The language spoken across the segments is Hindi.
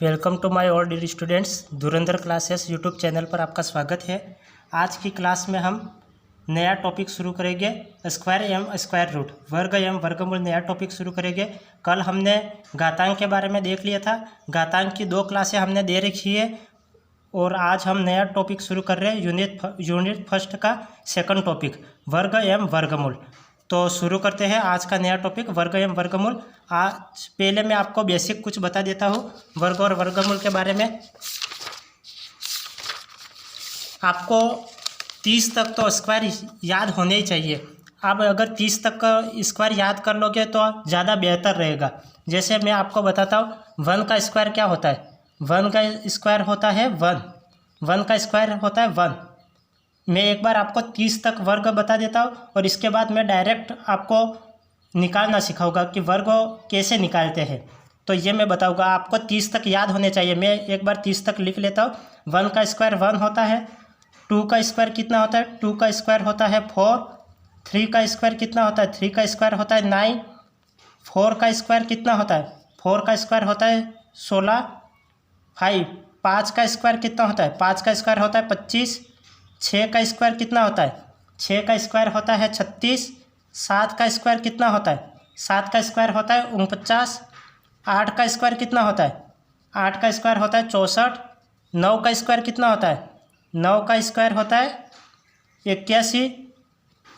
Welcome to my all dear students. Dhurandhar classes YouTube channel पर आपका स्वागत है। आज की क्लास में हम नया टॉपिक शुरू करेंगे, स्क्वायर एम स्क्वायर रूट, वर्ग एम वर्गमूल। नया टॉपिक शुरू करेंगे। कल हमने घातांक के बारे में देख लिया था। घातांक की 2 क्लासें हमने दे रखी है और आज हम नया टॉपिक शुरू कर रहे हैं, यूनिट फर्स्ट का सेकंड टॉपिक, वर्ग एम वर्गमूल। तो शुरू करते हैं आज का नया टॉपिक, वर्ग एवं वर्गमूल। आज पहले मैं आपको बेसिक कुछ बता देता हूँ वर्ग और वर्गमूल के बारे में। आपको 30 तक तो स्क्वायर याद होने ही चाहिए। अब अगर 30 तक का स्क्वायर याद कर लोगे तो ज़्यादा बेहतर रहेगा। जैसे मैं आपको बताता हूँ 1 का स्क्वायर क्या होता है। 1 का स्क्वायर होता है 1 का स्क्वायर होता है 1। मैं एक बार आपको 30 तक वर्ग बता देता हूँ और इसके बाद मैं डायरेक्ट आपको निकालना सिखाऊंगा कि वर्ग कैसे निकालते हैं। तो ये मैं बताऊंगा, आपको 30 तक याद होने चाहिए। मैं एक बार 30 तक लिख लेता हूँ। 1 का स्क्वायर 1 होता है। 2 का स्क्वायर कितना होता है? 2 का स्क्वायर होता है 4। 3 का स्क्वायर कितना होता है? 3 का स्क्वायर होता है 9। 4 का स्क्वायर कितना होता है? 4 का स्क्वायर होता है 16। 5 का स्क्वायर कितना होता है? 5 का स्क्वायर होता है 25। 6 का स्क्वायर कितना होता है? 6 का स्क्वायर होता है 36। 7 का स्क्वायर कितना होता है? 7 का स्क्वायर होता है 49। 8 का स्क्वायर कितना होता है? 8 का स्क्वायर होता है 64। 9 का स्क्वायर कितना होता है? 9 का स्क्वायर होता है 81।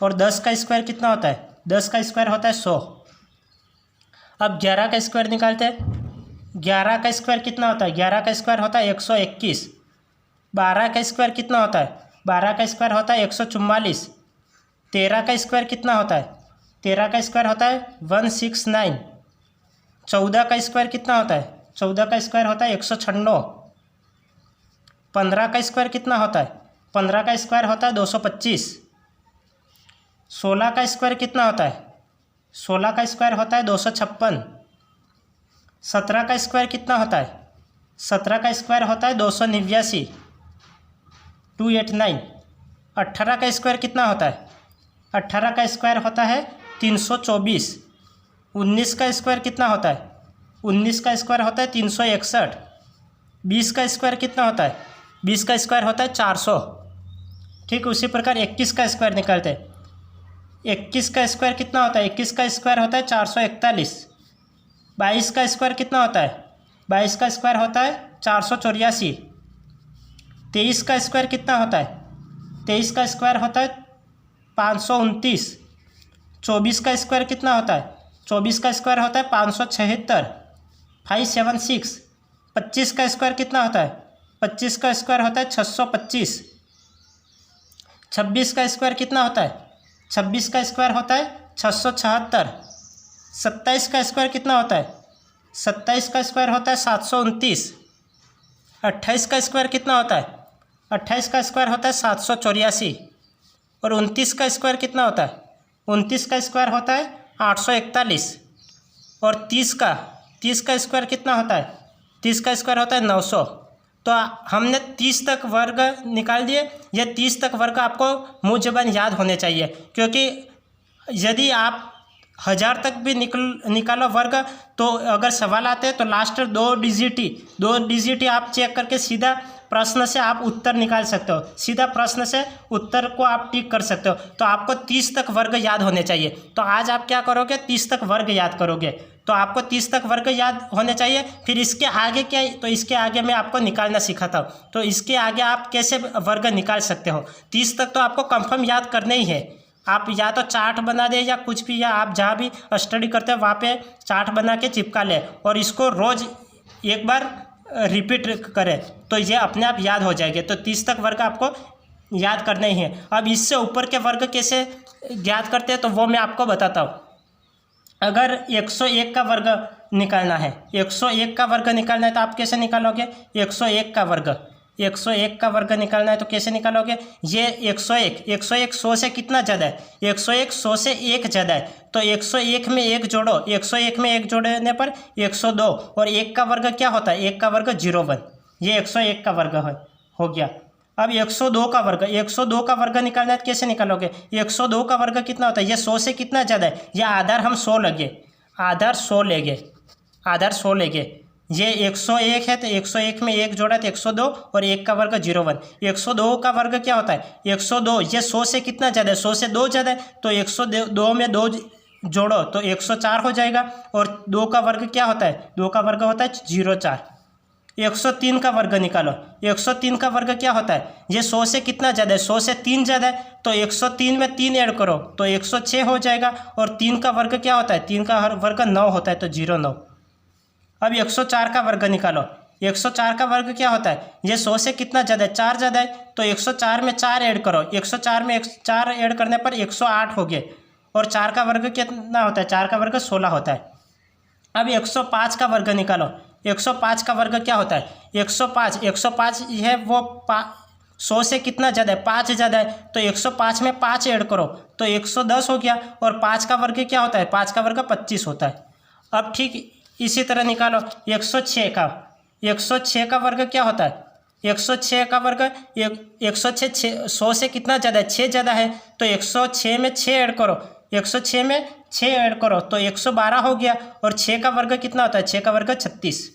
और 10 का स्क्वायर कितना होता है? 10 का स्क्वायर होता है 100। अब 11 का स्क्वायर निकालते हैं। 11 का स्क्वायर कितना होता है? 11 का स्क्वायर होता है 121। 12 का स्क्वायर कितना होता है? 12 का स्क्वायर होता है 144। 13 का स्क्वायर कितना होता है? 13 का स्क्वायर होता है 169। 14 का स्क्वायर कितना होता है? 14 का स्क्वायर होता है 196। 15 का स्क्वायर कितना होता है? 15 का स्क्वायर होता है 225। 16 का स्क्वायर कितना होता है? 16 का स्क्वायर होता है 256। 17 का स्क्वायर कितना होता है? 17 का स्क्वायर होता है 289, 289। 18 का स्क्वायर कितना होता है? 18 का स्क्वायर होता है 324। 19 का स्क्वायर कितना होता है? 19 का स्क्वायर होता है 361। 20 का स्क्वायर कितना होता है? 20 का स्क्वायर होता है 400। ठीक, उसी प्रकार 21 का स्क्वायर निकालते हैं। 21 का स्क्वायर कितना होता है? 21 का स्क्वायर होता है 441। 22 का स्क्वायर कितना होता है? 22 का स्क्वायर होता है 484। 23 का स्क्वायर कितना होता है? 23 का स्क्वायर होता है 529। 24 का स्क्वायर कितना होता है? 24 का स्क्वायर होता है 576, 576। 25 का स्क्वायर कितना होता है? 25 का स्क्वायर होता है 625। 26 का स्क्वायर कितना होता है? 26 का स्क्वायर होता है 676। 27 का स्क्वायर कितना होता है? 27 का स्क्वायर होता है 729। 28 का स्क्वायर कितना होता है? 28 का स्क्वायर होता है 784। और 29 का स्क्वायर कितना होता है? 29 का स्क्वायर होता है 841। और 30 का स्क्वायर कितना होता है? 30 का स्क्वायर होता है 900। तो हमने 30 तक वर्ग निकाल दिए। ये 30 तक वर्ग आपको मुँह ज़बान याद होने चाहिए, क्योंकि यदि आप 1000 तक भी निकालो वर्ग तो अगर सवाल आते हैं तो लास्ट 2 डिजिट आप चेक करके सीधा प्रश्न से आप उत्तर निकाल सकते हो। सीधा प्रश्न से उत्तर को आप टिक कर सकते हो। तो आपको 30 तक वर्ग याद होने चाहिए। तो आज आप क्या करोगे? 30 तक वर्ग याद करोगे। तो आपको 30 तक वर्ग याद होने चाहिए। फिर इसके आगे क्या? तो इसके आगे मैं आपको निकालना सिखाता हूँ। तो इसके आगे आप कैसे वर्ग निकाल सकते हो। 30 तक तो आपको कंफर्म याद करने ही है। आप या तो चार्ट बना दे या कुछ भी, या आप जहाँ भी स्टडी करते हैं वहाँ पे चार्ट बना के चिपका ले और इसको रोज़ एक बार रिपीट करें तो ये अपने आप याद हो जाएंगे। तो 30 तक वर्ग आपको याद करने ही है। अब इससे ऊपर के वर्ग कैसे याद करते हैं तो वो मैं आपको बताता हूँ। अगर 101 का वर्ग निकालना है, 101 का वर्ग निकालना है तो आप कैसे निकालोगे? 101 का वर्ग 101 का वर्ग निकालना है तो कैसे निकालोगे? ये 101 100 से कितना ज़्यादा है? 101 100 से 1 ज़्यादा है। तो 101 में 1 जोड़ो, 101 में 1 जोड़ने पर 102। और 1 का वर्ग क्या होता है? 1 का वर्ग 01। ये 101 का वर्ग हो गया। अब 102 का वर्ग, 102 का वर्ग निकालना है तो कैसे निकालोगे? 102 का वर्ग कितना होता है? ये 100 से कितना ज़्यादा है? यह आधार हम 100 लगे, आधार 100 लेंगे, आधार 100 लेंगे। ये 101 है तो 101 में 1 जोड़ा तो 102 और 1 का वर्ग 01। 102 का वर्ग क्या होता है 102। ये 100 से कितना ज़्यादा है 100 से 2 ज़्यादा है तो 102 में 2 जोड़ो तो 104 हो जाएगा। और 2 का वर्ग क्या होता है 2 का वर्ग होता है 04। 103 का वर्ग निकालो। 103 का वर्ग क्या होता है ये 100 से कितना ज़्यादा है 100 से 3 ज़्यादा है तो 103 में 3 ऐड करो तो 106 हो जाएगा। और 3 का वर्ग क्या होता है 3 का वर्ग 9 होता है तो 09। अब 104 का वर्ग निकालो। 104 का वर्ग क्या होता है ये 100 से कितना ज़्यादा है 4 ज़्यादा है तो 104 में 4 ऐड करो। 104 में 4 ऐड करने पर 108 हो गए। और 4 का वर्ग कितना होता है 4 का वर्ग 16 होता है। अब 105 का वर्ग निकालो। 105 का वर्ग क्या होता है 105 है वो 100 से कितना ज़्यादा है 5 ज़्यादा है तो 105 में 5 ऐड करो तो 110 हो गया। और 5 का वर्ग क्या होता है 5 का वर्ग 25 होता है। अब ठीक इसी तरह निकालो 106 का। 106 का वर्ग क्या होता है 106 का वर्ग 106 100 से कितना ज़्यादा है 6 ज़्यादा है तो 106 में 6 ऐड करो। 106 में 6 ऐड करो तो 112 हो गया। और 6 का वर्ग कितना होता है 6 का वर्ग 36।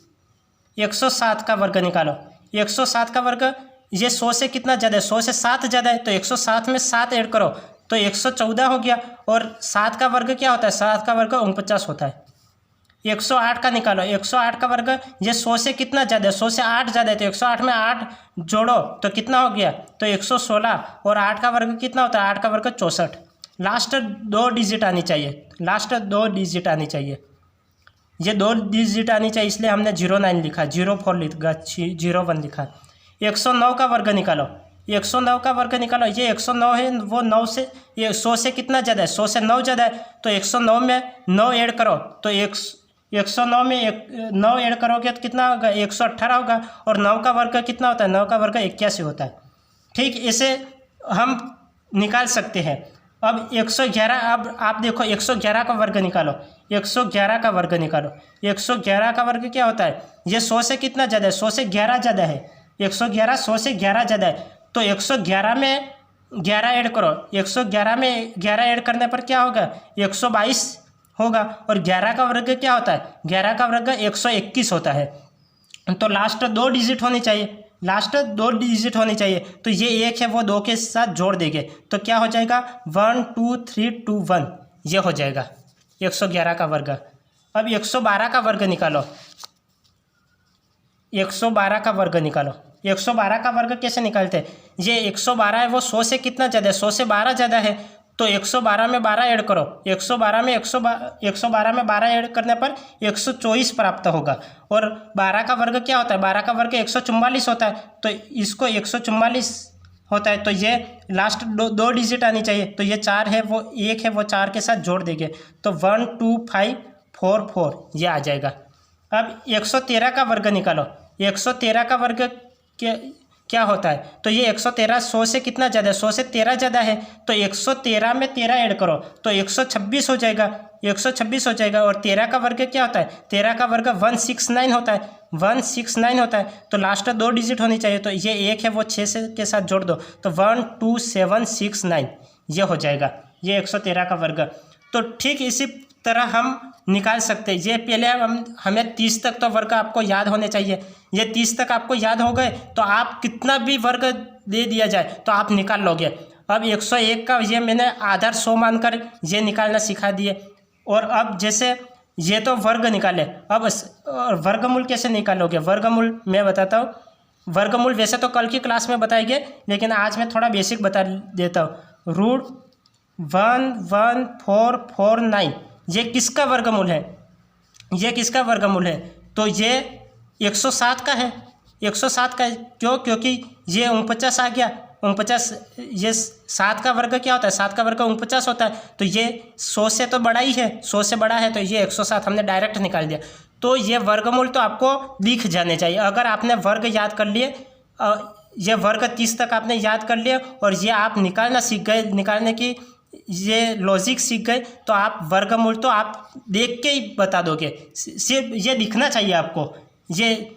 107 का वर्ग निकालो। 107 का वर्ग ये 100 से कितना ज़्यादा है 100 से 7 ज़्यादा है तो 107 में 7 ऐड करो तो 114 हो गया। और 7 का वर्ग क्या होता है 7 का वर्ग 49 होता है। 108 का निकालो। 108 का वर्ग ये 100 से कितना ज़्यादा है 100 से 8 ज़्यादा है तो 108 में 8 जोड़ो तो कितना हो गया तो 116। और 8 का वर्ग कितना होता है 8 का वर्ग 64। लास्ट 2 डिजिट आनी चाहिए। लास्ट 2 डिजिट आनी चाहिए। ये 2 डिजिट आनी चाहिए इसलिए हमने 09 लिखा 04 लिखा 01 लिखा। 109 का वर्ग निकालो। 109 का वर्ग निकालो। ये 109 है वो 9 से ये 100 से कितना ज़्यादा है 100 से 9 ज़्यादा है तो 109 में 9 ऐड करो तो 109 में 9 ऐड करोगे तो कितना होगा 118 होगा। और 9 का वर्ग कितना होता है 9 का वर्ग 81 होता है। ठीक इसे हम निकाल सकते हैं। अब 111 अब आप देखो 111 का वर्ग निकालो। 111 का वर्ग निकालो। 111 का वर्ग क्या होता है ये 100 से कितना ज़्यादा है 100 से 11 ज़्यादा है। 111 100 से 11 ज़्यादा है तो 111 में 11 ऐड करो। 111 में 11 ऐड करने पर क्या होगा 122 होगा। और 11 का वर्ग क्या होता है 11 का वर्ग 121 होता है। तो लास्ट 2 डिजिट होनी चाहिए। लास्ट 2 डिजिट होनी चाहिए तो ये 1 है वो 2 के साथ जोड़ देंगे तो क्या हो जाएगा 1 2 3 2 1 ये हो जाएगा 111 का वर्ग। अब 112 का वर्ग निकालो। 112 का वर्ग निकालो। 112 का वर्ग कैसे निकालते हैं ये 112 है वो 100 से कितना ज़्यादा है 100 से 12 ज़्यादा है तो 112 में 12 ऐड करो। 112 में 112 में 12 ऐड करने पर 124 प्राप्त होगा। और 12 का वर्ग क्या होता है 12 का वर्ग 144 होता है तो इसको 144 होता है तो ये लास्ट 2 डिजिट आनी चाहिए तो ये 4 है वो 1 है वो 4 के साथ जोड़ देंगे तो 1 2 5 4 4 ये आ जाएगा। अब 113 का वर्ग निकालो। 113 का वर्ग क्या होता है तो ये 113 100 से कितना ज़्यादा है 100 से 13 ज़्यादा है तो 113 में 13 ऐड करो तो 126 हो जाएगा। 126 हो जाएगा। और 13 का वर्ग क्या होता है 13 का वर्ग 169 होता है। 169 होता है तो लास्ट 2 डिजिट होनी चाहिए तो ये 1 है वो 6 से के साथ जोड़ दो तो 1 2 7 6 9 ये हो जाएगा ये 113 का वर्ग। तो ठीक इसी तरह हम निकाल सकते हैं। ये पहले हमें 30 तक तो वर्ग आपको याद होने चाहिए। ये 30 तक आपको याद हो गए तो आप कितना भी वर्ग दे दिया जाए तो आप निकाल लोगे। अब 101 का ये मैंने आधार 100 मानकर ये निकालना सिखा दिए। और अब जैसे ये तो वर्ग निकाले अब वर्गमूल कैसे निकालोगे वर्गमूल मैं बताता हूँ। वर्गमूल वैसे तो कल की क्लास में बताएंगे लेकिन आज मैं थोड़ा बेसिक बता देता हूँ। रूट 11449 ये किसका वर्गमूल है ये किसका वर्गमूल है तो ये 107 का है। 107 का क्यों क्योंकि ये 49 आ गया 49 ये 7 का वर्ग क्या होता है 7 का वर्ग 49 होता है तो ये 100 से तो बड़ा ही है 100 से बड़ा है तो ये 107 हमने डायरेक्ट निकाल दिया। तो ये वर्गमूल तो आपको दिख जाने चाहिए। अगर आपने वर्ग याद कर लिए ये वर्ग 30 तक आपने याद कर लिया और ये आप निकालना सीख गए निकालने की ये लॉजिक सीख गए तो आप वर्गमूल तो आप देख के ही बता दोगे। सिर्फ ये दिखना चाहिए आपको ये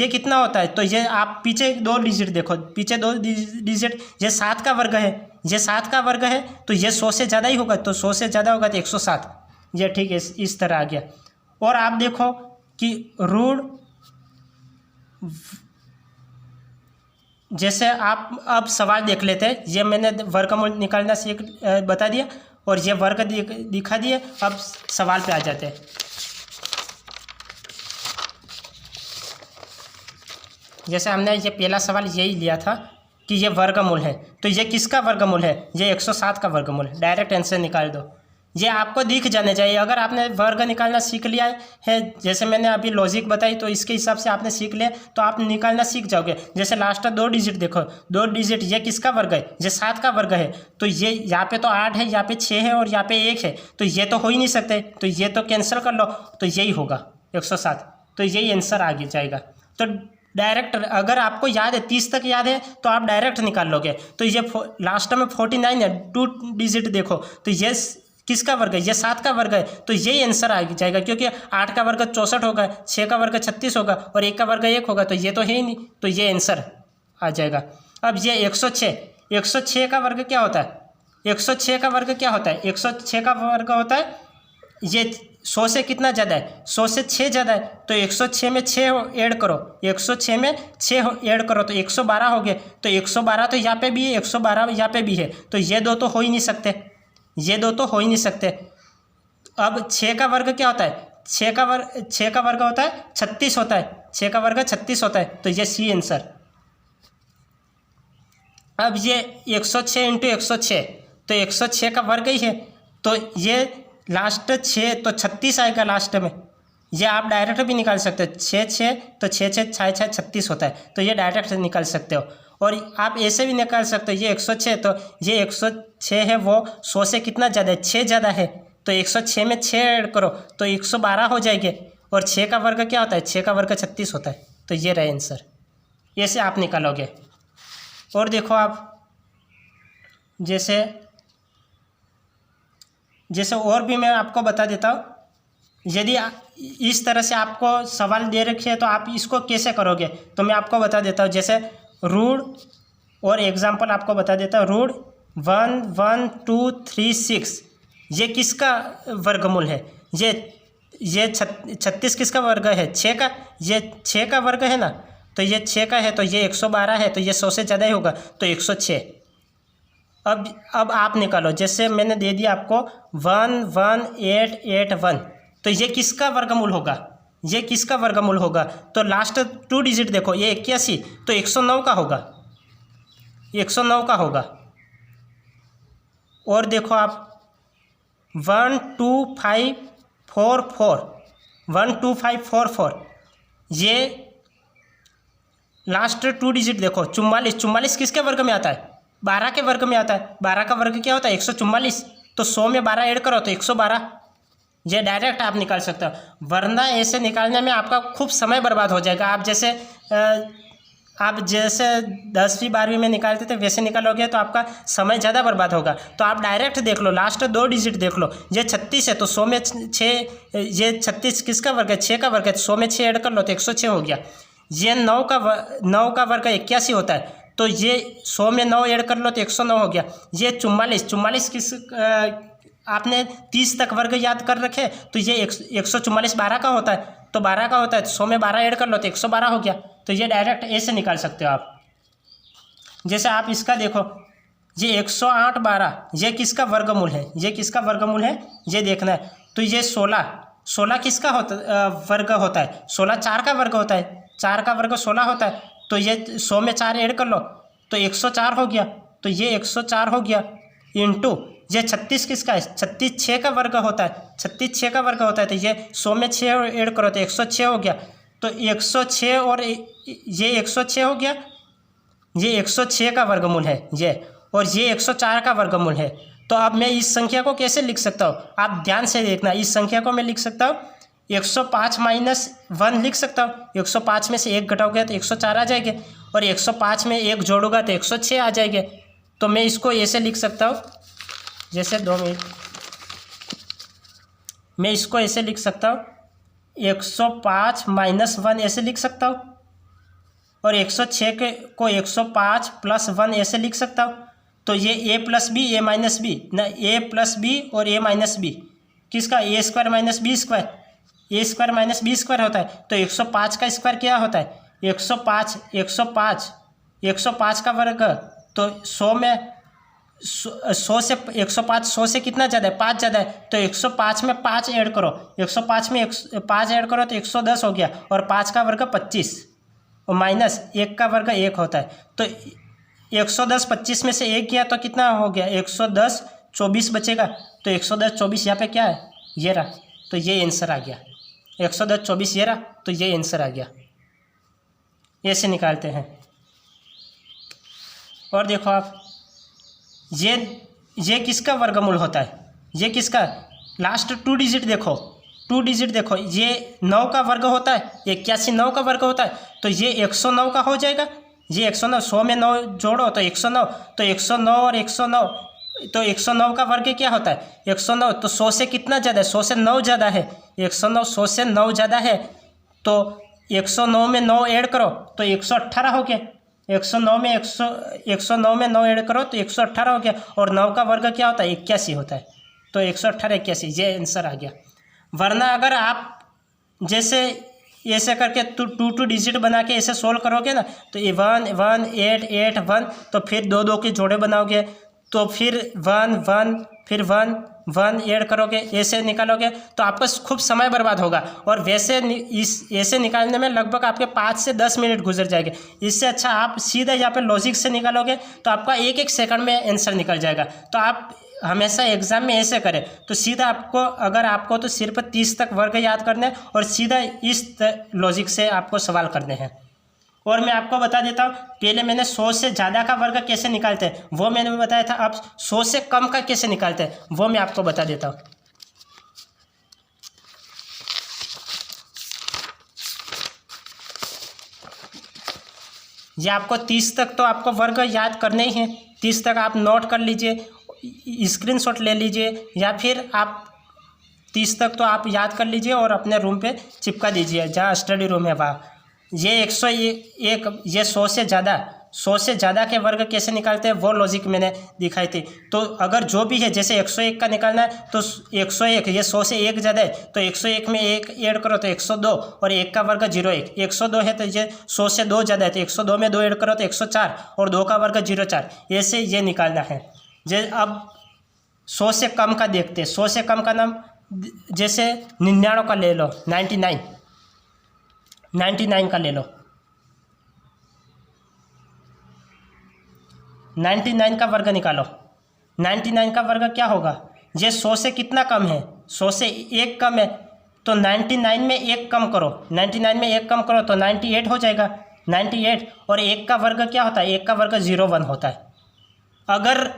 कितना होता है तो ये आप पीछे 2 डिजिट देखो पीछे 2 डिजिट ये 7 का वर्ग है ये 7 का वर्ग है तो ये 100 से ज़्यादा ही होगा तो 100 से ज़्यादा होगा तो 107 ये ठीक है इस तरह आ गया। और आप देखो कि रूट जैसे आप अब सवाल देख लेते हैं, ये मैंने वर्गमूल निकालना बता दिया और ये वर्ग दिखा दिए। अब सवाल पे आ जाते हैं। जैसे हमने ये पहला सवाल यही लिया था कि ये वर्गमूल है, तो ये किसका वर्गमूल है? ये 107 का वर्गमूल है। डायरेक्ट आंसर निकाल दो। ये आपको दिख जाने चाहिए। अगर आपने वर्ग निकालना सीख लिया है, जैसे मैंने अभी लॉजिक बताई, तो इसके हिसाब से आपने सीख लिया तो आप निकालना सीख जाओगे। जैसे लास्ट 2 डिजिट देखो, 2 डिजिट, ये किसका वर्ग है? ये 7 का वर्ग है। तो ये यहाँ पे तो 8 है, यहाँ पे 6 है और यहाँ पे 1 है, तो ये तो हो ही नहीं सकते, तो ये तो कैंसिल कर लो, तो यही होगा 107। तो यही आंसर आगे जाएगा। तो डायरेक्ट अगर आपको याद है 30 तक याद है तो आप डायरेक्ट निकाल लोगे। तो ये लास्ट में 49 है, 2 डिजिट देखो, तो ये किसका वर्ग है? ये 7 का वर्ग है, तो यही आंसर आ जाएगा, क्योंकि 8 का वर्ग 64 होगा, 6 का वर्ग 36 होगा और 1 का वर्ग 1 होगा, तो ये तो है ही नहीं, तो ये आंसर आ जाएगा। अब ये 106 का वर्ग क्या होता है? 106 का वर्ग क्या होता है? 106 का वर्ग होता है, ये 100 से कितना ज़्यादा है? 100 से 6 ज़्यादा है, तो 106 में 6 ऐड करो, 106 में 6 ऐड करो तो 112 हो गए। तो 112 तो यहाँ पे भी है, 112 यहाँ पे भी है, तो ये दो तो हो ही नहीं सकते, ये दो तो हो ही नहीं सकते। अब 6 का वर्ग क्या होता है? 6 का वर्ग होता है 36 होता है, 6 का वर्ग 36 होता है, तो ये सी आंसर। अब ये 106 इंटू 106, तो 106 का वर्ग ही है, तो ये लास्ट 6 तो 36 आएगा लास्ट में। ये आप डायरेक्ट भी निकाल सकते हो, 6 तो 6 36 होता है, तो ये डायरेक्ट निकाल सकते हो। और आप ऐसे भी निकाल सकते हो, ये 106, तो ये 106 है, वो 100 से कितना ज़्यादा है? 6 ज़्यादा है, तो 106 में 6 ऐड करो तो 112 हो जाएंगे। और 6 का वर्ग क्या होता है? 6 का वर्ग 36 होता है, तो ये रहे आंसर। ऐसे आप निकालोगे। और देखो आप, जैसे और भी मैं आपको बता देता हूँ। यदि इस तरह से आपको सवाल दे रखे हैं तो आप इसको कैसे करोगे, तो मैं आपको बता देता हूँ। जैसे रूट और एग्जांपल आपको बता देता हूँ। रूट 1 1 2 3 6 ये किसका वर्गमूल है? ये 36 किसका वर्ग है? 6 का। ये 6 का वर्ग है ना, तो ये 6 का है, तो ये 112 है, तो ये 100 से ज़्यादा ही होगा, तो 106। अब आप निकालो। जैसे मैंने दे दिया आपको 1 1 8 8 1, तो ये किसका वर्गमूल होगा? ये किसका वर्गमूल होगा? तो लास्ट 2 डिजिट देखो, ये 81, तो 109 का होगा, 109 का होगा। और देखो आप 1 2 5 4 4 1 2 5 4 4, ये लास्ट 2 डिजिट देखो 44 किसके वर्ग में आता है? 12 के वर्ग में आता है। 12 का वर्ग क्या होता है? 144, तो 100 में 12 ऐड करो तो 112। ये डायरेक्ट आप निकाल सकते हो, वरना ऐसे निकालने में आपका खूब समय बर्बाद हो जाएगा। आप जैसे 10वीं 12वीं में निकालते थे वैसे निकालोगे तो आपका समय ज़्यादा बर्बाद होगा। तो आप डायरेक्ट देख लो, लास्ट 2 डिजिट देख लो। ये 36 है, तो 100 में 6, ये 36 किसका वर्ग है? 6 का वर्ग है, 100 में 6 ऐड कर लो तो 106 हो गया। ये 9 का वर्ग 81 होता है, तो ये 100 में 9 ऐड कर लो तो 109 हो गया। ये 44 किस आपने 30 तक वर्ग याद कर रखे, तो ये 144 12 का होता है, तो 12 का होता है, 100 में 12 ऐड कर लो तो 112 हो गया। तो ये डायरेक्ट ऐसे निकाल सकते हो आप। जैसे आप इसका देखो, ये 108 12 ये किसका वर्गमूल है? ये किसका वर्गमूल है ये देखना है। तो ये 16 किसका वर्ग होता है? 16 4 का वर्ग होता है, 4 का वर्ग 16 होता है, तो ये 100 में 4 ऐड कर लो तो 104 हो गया। तो ये 104 हो गया इंटू ये 36 किसका है? 36 6 का वर्ग होता है, 36 6 का वर्ग होता है, तो ये 100 में 6 ऐड करो तो 106 हो गया। तो 106 और ये 106 हो गया, ये 106 का वर्गमूल है ये, और ये 104 का वर्गमूल है। तो अब मैं इस संख्या को कैसे लिख सकता हूँ? आप ध्यान से देखना। इस संख्या को मैं लिख सकता हूँ 105 - 1 लिख सकता हूँ। 105 में से 1 घटाओगे तो 104 आ जाएंगे, और 105 में 1 जोड़ूंगा तो 106 आ जाएंगे। तो मैं इसको ऐसे लिख सकता हूँ, जैसे 2 मिनट, मैं इसको ऐसे लिख सकता हूँ 105 - 1 ऐसे लिख सकता हूँ, और 106 को 105 + 1 ऐसे लिख सकता हूँ। तो ये a + b a - b ना, a + b और a - b किसका? a² - b², a² - b² होता है। तो 105 का स्क्वायर क्या होता है? 105 105 का वर्ग तो 100 में 100 से 105 100 से कितना ज़्यादा है 5 ज़्यादा है तो 105 में 5 ऐड करो 105 में 5 ऐड करो तो 110 हो गया और 5 का वर्ग 25 और माइनस 1 का वर्ग 1 होता है तो 110 25 में से 1 गया तो कितना हो गया 110 24 बचेगा तो 110 24 यहाँ पे क्या है ये रहा तो ये आंसर आ गया 110 24 ये रहा तो ये आंसर आ गया। ऐसे निकालते हैं। और देखो आप ये किसका वर्गमूल होता है ये किसका लास्ट 2 डिजिट देखो 2 डिजिट देखो ये 9 का वर्ग होता है 81 9 का वर्ग होता है तो ये 109 का हो जाएगा ये 109 100 में 9 जोड़ो तो 109 तो 109 और 109 तो 109 का वर्ग क्या होता है 109 तो 100 से कितना ज़्यादा है 100 से 9 ज़्यादा है 109 100 से 9 ज़्यादा है तो 109 में 9 ऐड करो तो 118 हो गया 109 में 9 ऐड करो तो 118 हो गया और 9 का वर्ग क्या होता है 81 होता है तो 118 81 ये आंसर आ गया। वरना अगर आप जैसे ऐसे करके 2 डिजिट बना के ऐसे सोल्व करोगे ना तो 1 1 8 8 1 तो फिर 2 2 के जोड़े बनाओगे तो फिर 1 1 फिर 1 1 ऐड करोगे ऐसे निकालोगे तो आपका खूब समय बर्बाद होगा और वैसे ऐसे निकालने में लगभग आपके 5 से 10 मिनट गुजर जाएंगे। इससे अच्छा आप सीधा यहाँ पे लॉजिक से निकालोगे तो आपका 1 सेकंड में आंसर निकल जाएगा। तो आप हमेशा एग्जाम में ऐसे करें तो सीधा आपको तो सिर्फ 30 तक वर्ग याद करने हैं और सीधा इस लॉजिक से आपको सवाल करने हैं। और मैं आपको बता देता हूँ पहले मैंने 100 से ज़्यादा का वर्ग कैसे निकालते हैं वो मैंने बताया था। अब 100 से कम का कैसे निकालते हैं वो मैं आपको बता देता हूँ। ये आपको 30 तक तो आपको वर्ग याद करने ही हैं। 30 तक आप नोट कर लीजिए स्क्रीनशॉट ले लीजिए या फिर आप 30 तक तो आप याद कर लीजिए और अपने रूम पे चिपका दीजिए जहाँ स्टडी रूम है वहाँ। ये 101 ये 100 से ज़्यादा के वर्ग कैसे निकालते हैं वो लॉजिक मैंने दिखाई थी। तो अगर जो भी है जैसे 101 का निकालना है तो 101 ये 100 से 1 ज़्यादा है तो 101 में 1 ऐड करो तो 102 और 1 का वर्ग 01 102 है तो ये 100 से 2 ज़्यादा है तो 102 में 2 ऐड करो तो 104 और 2 का वर्ग 04 ऐसे ये निकालना है। अब 100 से कम का देखते हैं। 100 से कम का नाम जैसे 99 का ले लो 99 का ले लो 99 का वर्ग निकालो। 99 का वर्ग क्या होगा ये 100 से कितना कम है 100 से 1 कम है तो 99 में 1 कम करो 99 में 1 कम करो तो 98 हो जाएगा 98 और 1 का वर्ग क्या होता है 1 का वर्ग 01 होता है। अगर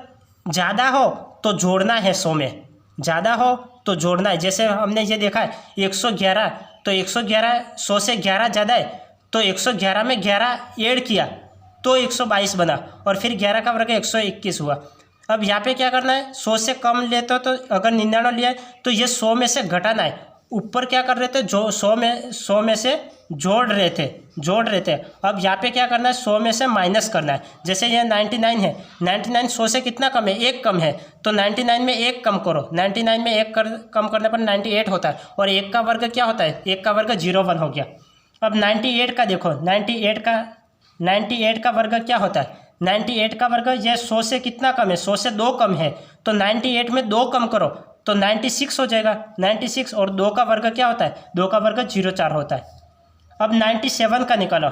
ज़्यादा हो तो जोड़ना है 100 में ज़्यादा हो तो जोड़ना है। जैसे हमने ये देखा है 111 तो 111 100 से 11 ज़्यादा है तो 111 में 11 ऐड किया तो 122 बना और फिर 11 का वर्ग 121 हुआ। अब यहाँ पे क्या करना है 100 से कम लेते हो तो अगर 99 लिया है तो ये 100 में से घटाना है। ऊपर क्या कर रहे थे जो 100 में से जोड़ रहे थे। अब यहाँ पे क्या करना है 100 में से माइनस करना है। जैसे ये 99 है 99 100 से कितना कम है 1 कम है तो 99 में 1 कम करो 99 में 1 कम करने पर 98 होता है और 1 का वर्ग क्या होता है 1 का वर्ग 01 हो गया। अब 98 का देखो 98 का वर्ग क्या होता है 98 का वर्ग ये 100 से कितना कम है 100 से 2 कम है तो 98 में 2 कम करो तो 96 हो जाएगा 96 और 2 का वर्ग क्या होता है 2 का वर्ग 04 होता है। अब 97 का निकालो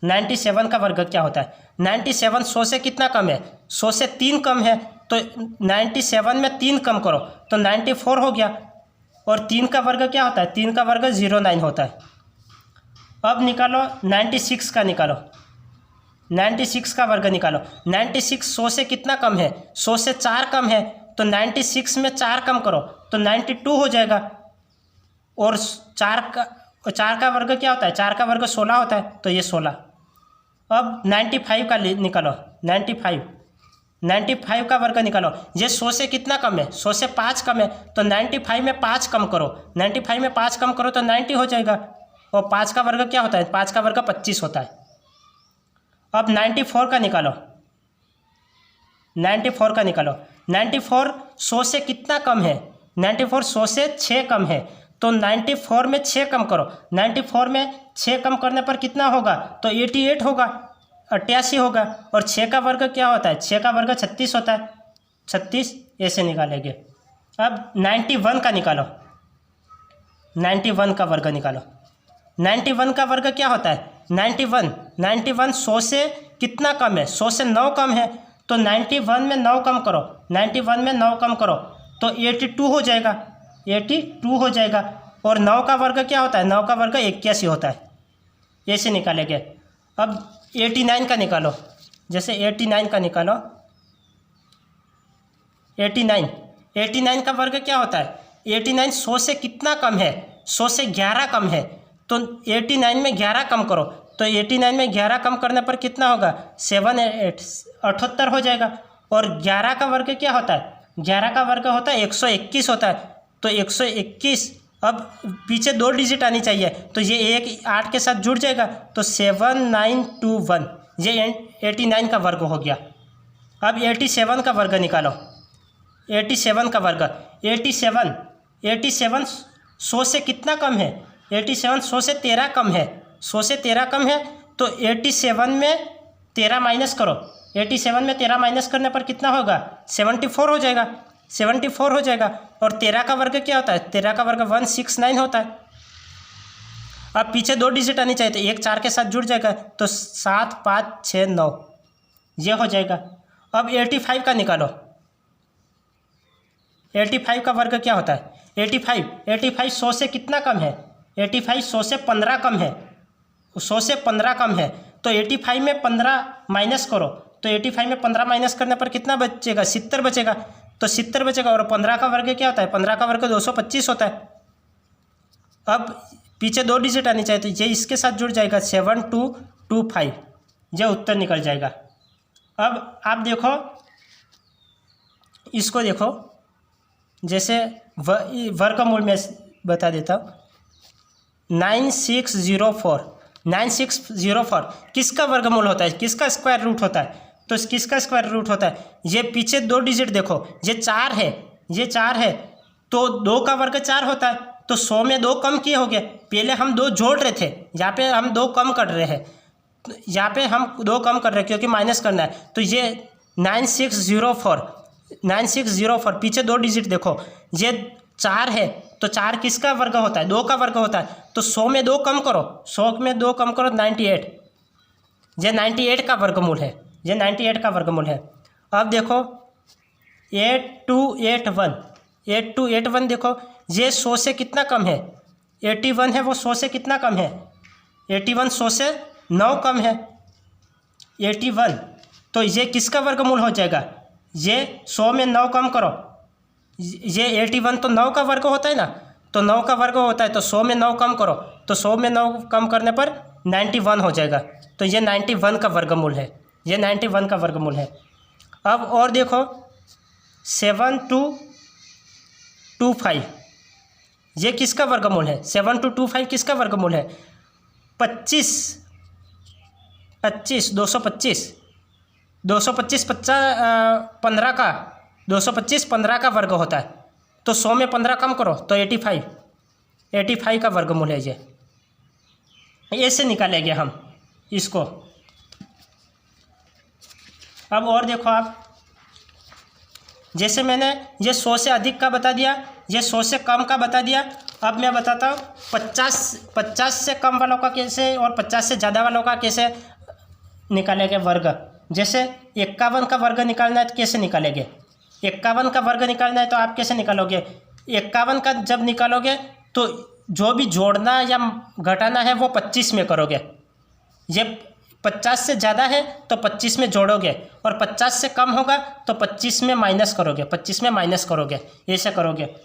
97 का वर्ग क्या होता है 97 100 से कितना कम है 100 से 3 कम है तो 97 में 3 कम करो तो 94 हो गया और 3 का वर्ग क्या होता है 3 का वर्ग 09 होता है। अब निकालो 96 का निकालो 96 का वर्ग निकालो 96 100 से कितना कम है 100 से 4 कम है तो 96 में 4 कम करो तो 92 हो जाएगा और 4 का वर्ग क्या होता है 4 का वर्ग 16 होता है तो ये 16। अब 95 का निकालो 95 का वर्ग निकालो ये 100 से कितना कम है 100 से 5 कम है तो 95 में 5 कम करो 95 में 5 कम करो तो 90 हो जाएगा और 5 का वर्ग क्या होता है 5 का वर्ग 25 होता है। अब 94 का निकालो 94 100 से कितना कम है 94 100 से 6 कम है तो 94 में 6 कम करो, 94 में 6 कम करने पर कितना होगा, तो 88 होगा, 88 होगा। और 6 का वर्ग क्या होता है, 6 का वर्ग 36 होता है, 36 ऐसे निकालेंगे। अब 91 का निकालो, 91 का वर्ग निकालो। 91 का वर्ग क्या होता है, 91 100 से कितना कम है, 100 से 9 कम है, तो 91 में 9 कम करो, 91 में 9 कम करो तो 82 हो जाएगा, 82 हो जाएगा। और 9 का वर्ग क्या होता है, 9 का वर्ग 81 होता है, ऐसे निकालेंगे। अब 89 का निकालो, जैसे 89 का निकालो, 89 का वर्ग क्या होता है, 89 100 से कितना कम है, 100 से 11 कम है, तो 89 में 11 कम करो, तो 89 में 11 कम करने पर कितना होगा, 7 8 78 हो जाएगा। और 11 का वर्ग क्या होता है, 11 का वर्ग होता है 121 होता है, तो 121। अब पीछे 2 डिजिट आनी चाहिए, तो ये एक 8 के साथ जुड़ जाएगा, तो 7921, ये 89 का वर्ग हो गया। अब 87 का वर्ग निकालो, 87 का वर्ग, 87 100 से कितना कम है, 87 100 से 13 कम है, 100 से 13 कम है, तो 87 में 13 माइनस करो, 87 में 13 माइनस करने पर कितना होगा, 74 हो जाएगा, 74 हो जाएगा। और 13 का वर्ग क्या होता है, 13 का वर्ग 169 होता है। अब पीछे 2 डिजिट आनी चाहिए, तो एक 4 के साथ जुड़ जाएगा, तो 7 5 6 9 ये हो जाएगा। अब 85 का निकालो, 85 का वर्ग क्या होता है, 85 100 से कितना कम है, 85 100 से 15 कम है, 100 से 15 कम है, तो 85 में 15 माइनस करो, तो 85 में 15 माइनस करने पर कितना बचेगा, 70 बचेगा, तो 70 बचेगा। और 15 का वर्ग क्या होता है, 15 का वर्ग 225 होता है। अब पीछे 2 डिजिट आनी चाहिए, तो ये इसके साथ जुड़ जाएगा, 7225, ये उत्तर निकल जाएगा। अब आप देखो, इसको देखो, जैसे वर्गमूल में बता देता हूँ, 9604 किसका वर्गमूल होता है, किसका स्क्वायर रूट होता है, तो किसका स्क्वायर रूट होता है, ये पीछे 2 डिजिट देखो, ये 4 है, ये 4 है, तो 2 का वर्ग 4 होता है, तो 100 में 2 कम किए हो गए, पहले हम 2 जोड़ रहे थे, यहाँ पे हम 2 कम कर रहे हैं, यहाँ पे हम 2 कम कर रहे हैं क्योंकि माइनस करना है, तो ये 9604 पीछे 2 डिजिट देखो, ये 4 है, तो 4 किसका वर्ग होता है, 2 का वर्ग होता है, तो 100 में 2 कम करो, 100 में 2 कम करो 98, ये 98 का वर्गमूल है, ये 98 का वर्गमूल है। अब देखो 8281 देखो, ये 100 से कितना कम है, 81 है, वो 100 से कितना कम है, 81 100 से 9 कम है, 81, तो ये किसका वर्गमूल हो जाएगा, ये 100 में 9 कम करो, ये 81 तो 9 का वर्ग होता है ना, तो 9 का वर्ग होता है, तो 100 में 9 कम करो, तो 100 में 9 कम करने पर 91 हो जाएगा, तो ये 91 का वर्गमूल है, ये 91 का वर्गमूल है। अब और देखो 7225, ये किसका वर्गमूल है, 7225 किसका वर्गमूल है, 225 15 का वर्ग होता है, तो 100 में 15 कम करो, तो 85 का वर्गमूल है ये, ऐसे निकालेंगे हम इसको। अब और देखो आप, जैसे मैंने ये 100 से अधिक का बता दिया, ये 100 से कम का बता दिया, अब मैं बताता हूँ 50 से कम वालों का कैसे और 50 से ज़्यादा वालों का कैसे निकालेंगे वर्ग। जैसे 51 का वर्ग निकालना है तो कैसे निकालेंगे, 51 का वर्ग निकालना है तो आप कैसे निकालोगे, 51 का जब निकालोगे तो जो भी जोड़ना या घटाना है वो 25 में करोगे, ये 50 से ज़्यादा है तो 25 में जोड़ोगे, और 50 से कम होगा तो 25 में माइनस करोगे, 25 में माइनस करोगे, ऐसे करोगे।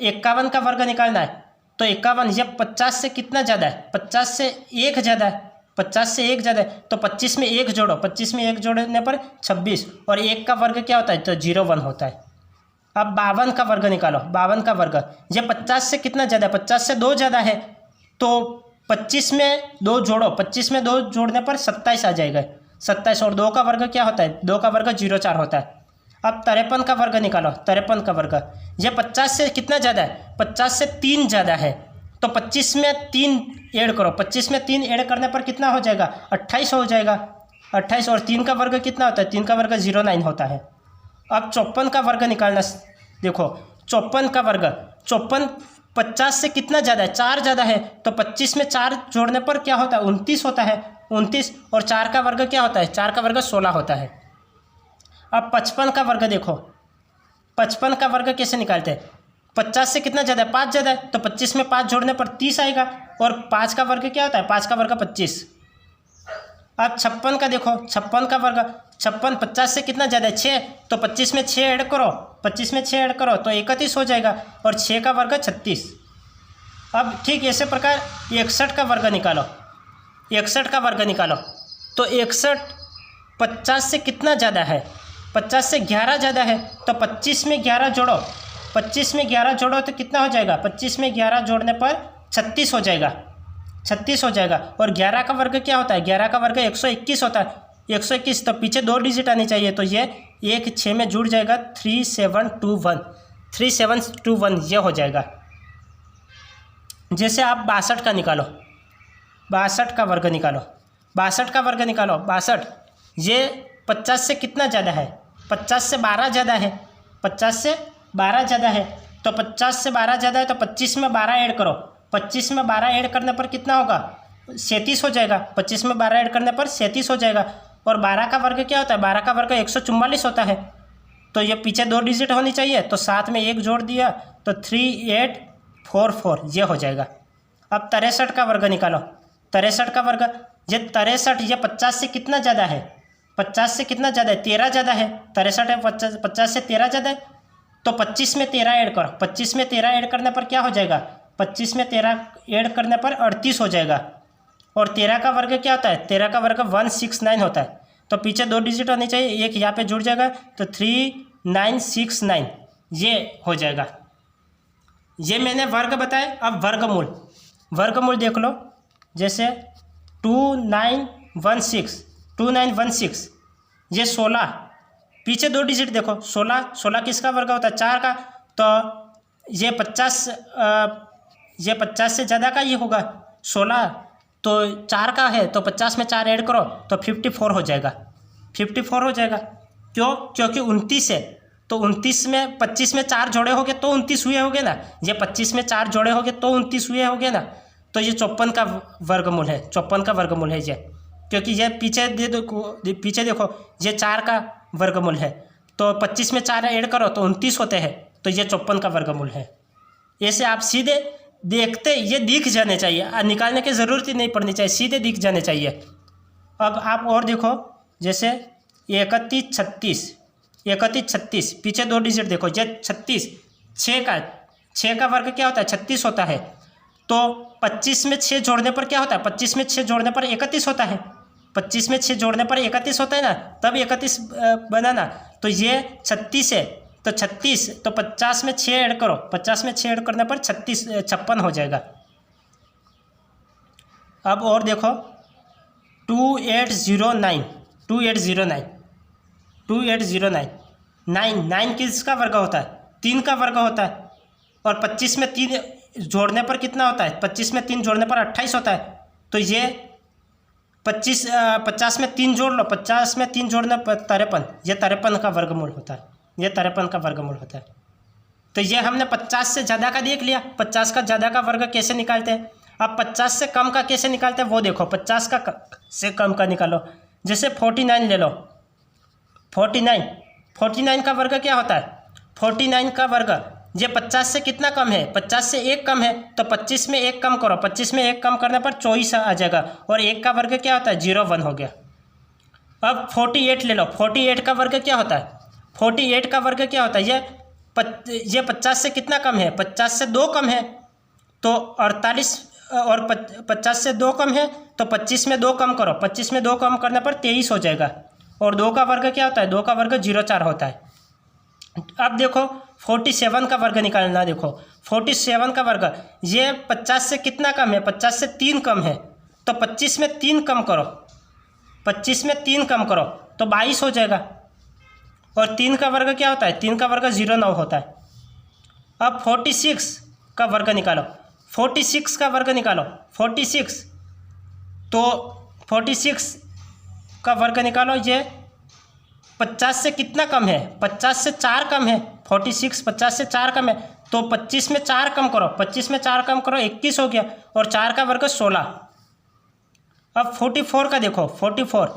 51 का वर्ग निकालना है तो 51, ये 50 से कितना ज़्यादा है, 50 से 1 ज़्यादा है, 50 से 1 ज़्यादा है, तो 25 में 1 जोड़ो, 25 में 1 जोड़ने पर 26, और 1 का वर्ग क्या होता है, तो 01 होता है। अब 52 का वर्ग निकालो, 52 का वर्ग, ये 50 से कितना ज़्यादा है, 50 से 2 ज़्यादा है, तो 25 में 2 जोड़ो, 25 में 2 जोड़ने पर 27 आ जाएगा, 27, और 2 का वर्ग क्या होता है, 2 का वर्ग 04 होता है। अब 53 का वर्ग निकालो, 53 का वर्ग। ये 50 से कितना ज़्यादा है, 50 से 3 ज़्यादा है, तो 25 में 3 ऐड करो, 25 में 3 ऐड करने पर कितना हो जाएगा, 28 हो जाएगा, 28। और 3 का वर्ग कितना होता है, 3 का वर्ग 09 होता है। अब 54 का वर्ग निकालना, देखो 54 का वर्ग, 54 50 से कितना ज़्यादा है, 4 ज़्यादा है, तो 25 में 4 जोड़ने पर क्या होता है, 29 होता है, 29। और 4 का वर्ग क्या होता है, 4 का वर्ग 16 होता है। अब 55 का वर्ग देखो, 55 का वर्ग कैसे निकालते हैं, 50 से कितना ज़्यादा है, 5 ज़्यादा है, तो 25 में 5 जोड़ने पर 30 आएगा। और 5 का वर्ग क्या होता है, 5 का वर्ग 25। अब 56 का देखो, 56 का वर्ग, 56 50 से कितना ज़्यादा है, 6, तो 25 में 6 ऐड करो, 25 में 6 ऐड करो तो 31 हो जाएगा, और 6 का वर्ग 36। अब ठीक इसी प्रकार 61 का वर्ग निकालो, 61 का वर्ग निकालो, तो 61 50 से कितना ज़्यादा है, 50 से 11 ज़्यादा है, तो 25 में 11 जोड़ो, 25 में 11 जोड़ो तो कितना हो जाएगा, 25 में 11 जोड़ने पर 36 हो जाएगा, 36 हो जाएगा। और 11 का वर्ग क्या होता है, 11 का वर्ग 121 होता है, 121, तो पीछे 2 डिजिट आनी चाहिए, तो ये 1 6 में जुड़ जाएगा, 3721, 3721 ये हो जाएगा। जैसे आप 62 का निकालो, 62 का वर्ग निकालो, 62 का वर्ग निकालो, 62 ये 50 से कितना ज़्यादा है, 50 से 12 ज़्यादा है, 50 से 12 ज़्यादा है, तो 50 से 12 ज़्यादा है, तो 25 में 12 ऐड करो, 25 में 12 ऐड करने पर कितना होगा, 37 हो जाएगा, 25 में 12 ऐड करने पर 37 हो जाएगा। और 12 का वर्ग क्या होता है, 12 का वर्ग 144 होता है, तो ये पीछे 2 डिजिट होनी चाहिए, तो साथ में 1 जोड़ दिया, तो 3844 ये हो जाएगा। अब 63 का वर्ग निकालो, 63 का वर्ग, ये 63 ये 50 से कितना ज़्यादा है, 50 से कितना ज़्यादा है, 13 ज़्यादा है, 63 है 50 से 13 ज़्यादा है, तो 25 में 13 ऐड करो, 25 में 13 ऐड करने पर क्या हो जाएगा, 25 में 13 ऐड करने पर 38 हो जाएगा। और 13 का वर्ग क्या होता है, 13 का वर्ग 169 होता है, तो पीछे 2 डिजिट होनी चाहिए, एक यहाँ पे जुड़ जाएगा, तो 3969 ये हो जाएगा। ये मैंने वर्ग बताए। अब वर्गमूल, वर्गमूल देख लो, जैसे 2916 ये 16, पीछे 2 डिजिट देखो, 16 किसका वर्ग होता है, 4 का, तो ये 50 से ज़्यादा का ये होगा 16, तो 4 का है, तो 50 में 4 ऐड करो तो 54 हो जाएगा, 54 हो जाएगा। क्यों, क्योंकि 29 है, तो 29 में 25 में 4 जोड़े होगे तो 29 हुए होगे ना, ये 25 में 4 जोड़े होगे तो 29 हुए होगे ना, तो ये 54 का वर्गमूल है, 54 का वर्गमूल है ये, क्योंकि ये पीछे देखो ये 4 का वर्गमूल है, तो 25 में 4 ऐड करो तो 29 होते हैं, तो ये 54 का वर्गमूल है। ऐसे आप सीधे देखते ये दिख जाने चाहिए, निकालने की ज़रूरत ही नहीं पड़नी चाहिए, सीधे दिख जाने चाहिए। अब आप और देखो, जैसे 3136 पीछे 2 डिजिट देखो, ये 36, 6 का वर्ग क्या होता है, 36 होता है, तो 25 में 6 जोड़ने पर क्या होता है, 25 में 6 जोड़ने पर 31 होता है, 25 में 6 जोड़ने पर 31 होता है ना, तब 31 बनाना, तो ये 36 है, तो 36, तो 50 में 6 ऐड करो, 50 में 6 ऐड करने पर 56 हो जाएगा। अब और देखो 2809 9 किसका वर्ग होता है, 3 का वर्ग होता है, और 25 में 3 जोड़ने पर कितना होता है, 25 में 3 जोड़ने पर 28 होता है, तो ये 50 में 3 जोड़ लो, 50 में 3 जोड़ने पर 53, ये 53 का वर्गमूल होता है, ये 53 का वर्गमूल होता है। तो ये हमने 50 से ज़्यादा का देख लिया, 50 का ज़्यादा का वर्ग कैसे निकालते हैं। अब 50 से कम का कैसे निकालते हैं वो देखो, 50 का से कम का निकालो, जैसे 49 ले लो, 49 का वर्ग क्या होता है, 49 का वर्ग ये 50 से कितना कम है, 50 से 1 कम है, तो 25 में 1 कम करो, 25 में 1 कम करने पर 24 आ जाएगा, और 1 का वर्ग क्या होता है, 01 हो गया। अब 48 ले लो, 48 का वर्ग क्या होता है, 48 का वर्ग क्या होता है, ये 50 से कितना कम है, 50 से 2 कम है, तो 48, और 50 से 2 कम है, तो 25 में 2 कम करो, 25 में 2 कम करने पर 23 हो जाएगा, और 2 का वर्ग क्या होता है, 2 का वर्ग 04 होता है। अब देखो 47 का वर्ग निकालना, देखो 47 का वर्ग, ये 50 से कितना कम है, 50 से 3 कम है, तो 25 में 3 कम करो, 25 में 3 कम करो तो 22 हो जाएगा, और 3 का वर्ग क्या होता है, 3 का वर्ग 09 होता है। अब 46 का वर्ग निकालो, 46 का वर्ग निकालो, 46, तो 46 का वर्ग निकालो, ये 50 से कितना कम है, 50 से 4 कम है, 46 50 से 4 कम है, तो 25 में 4 कम करो, 25 में 4 कम करो, 21 हो गया, और 4 का वर्ग 16। अब 44 का देखो, 44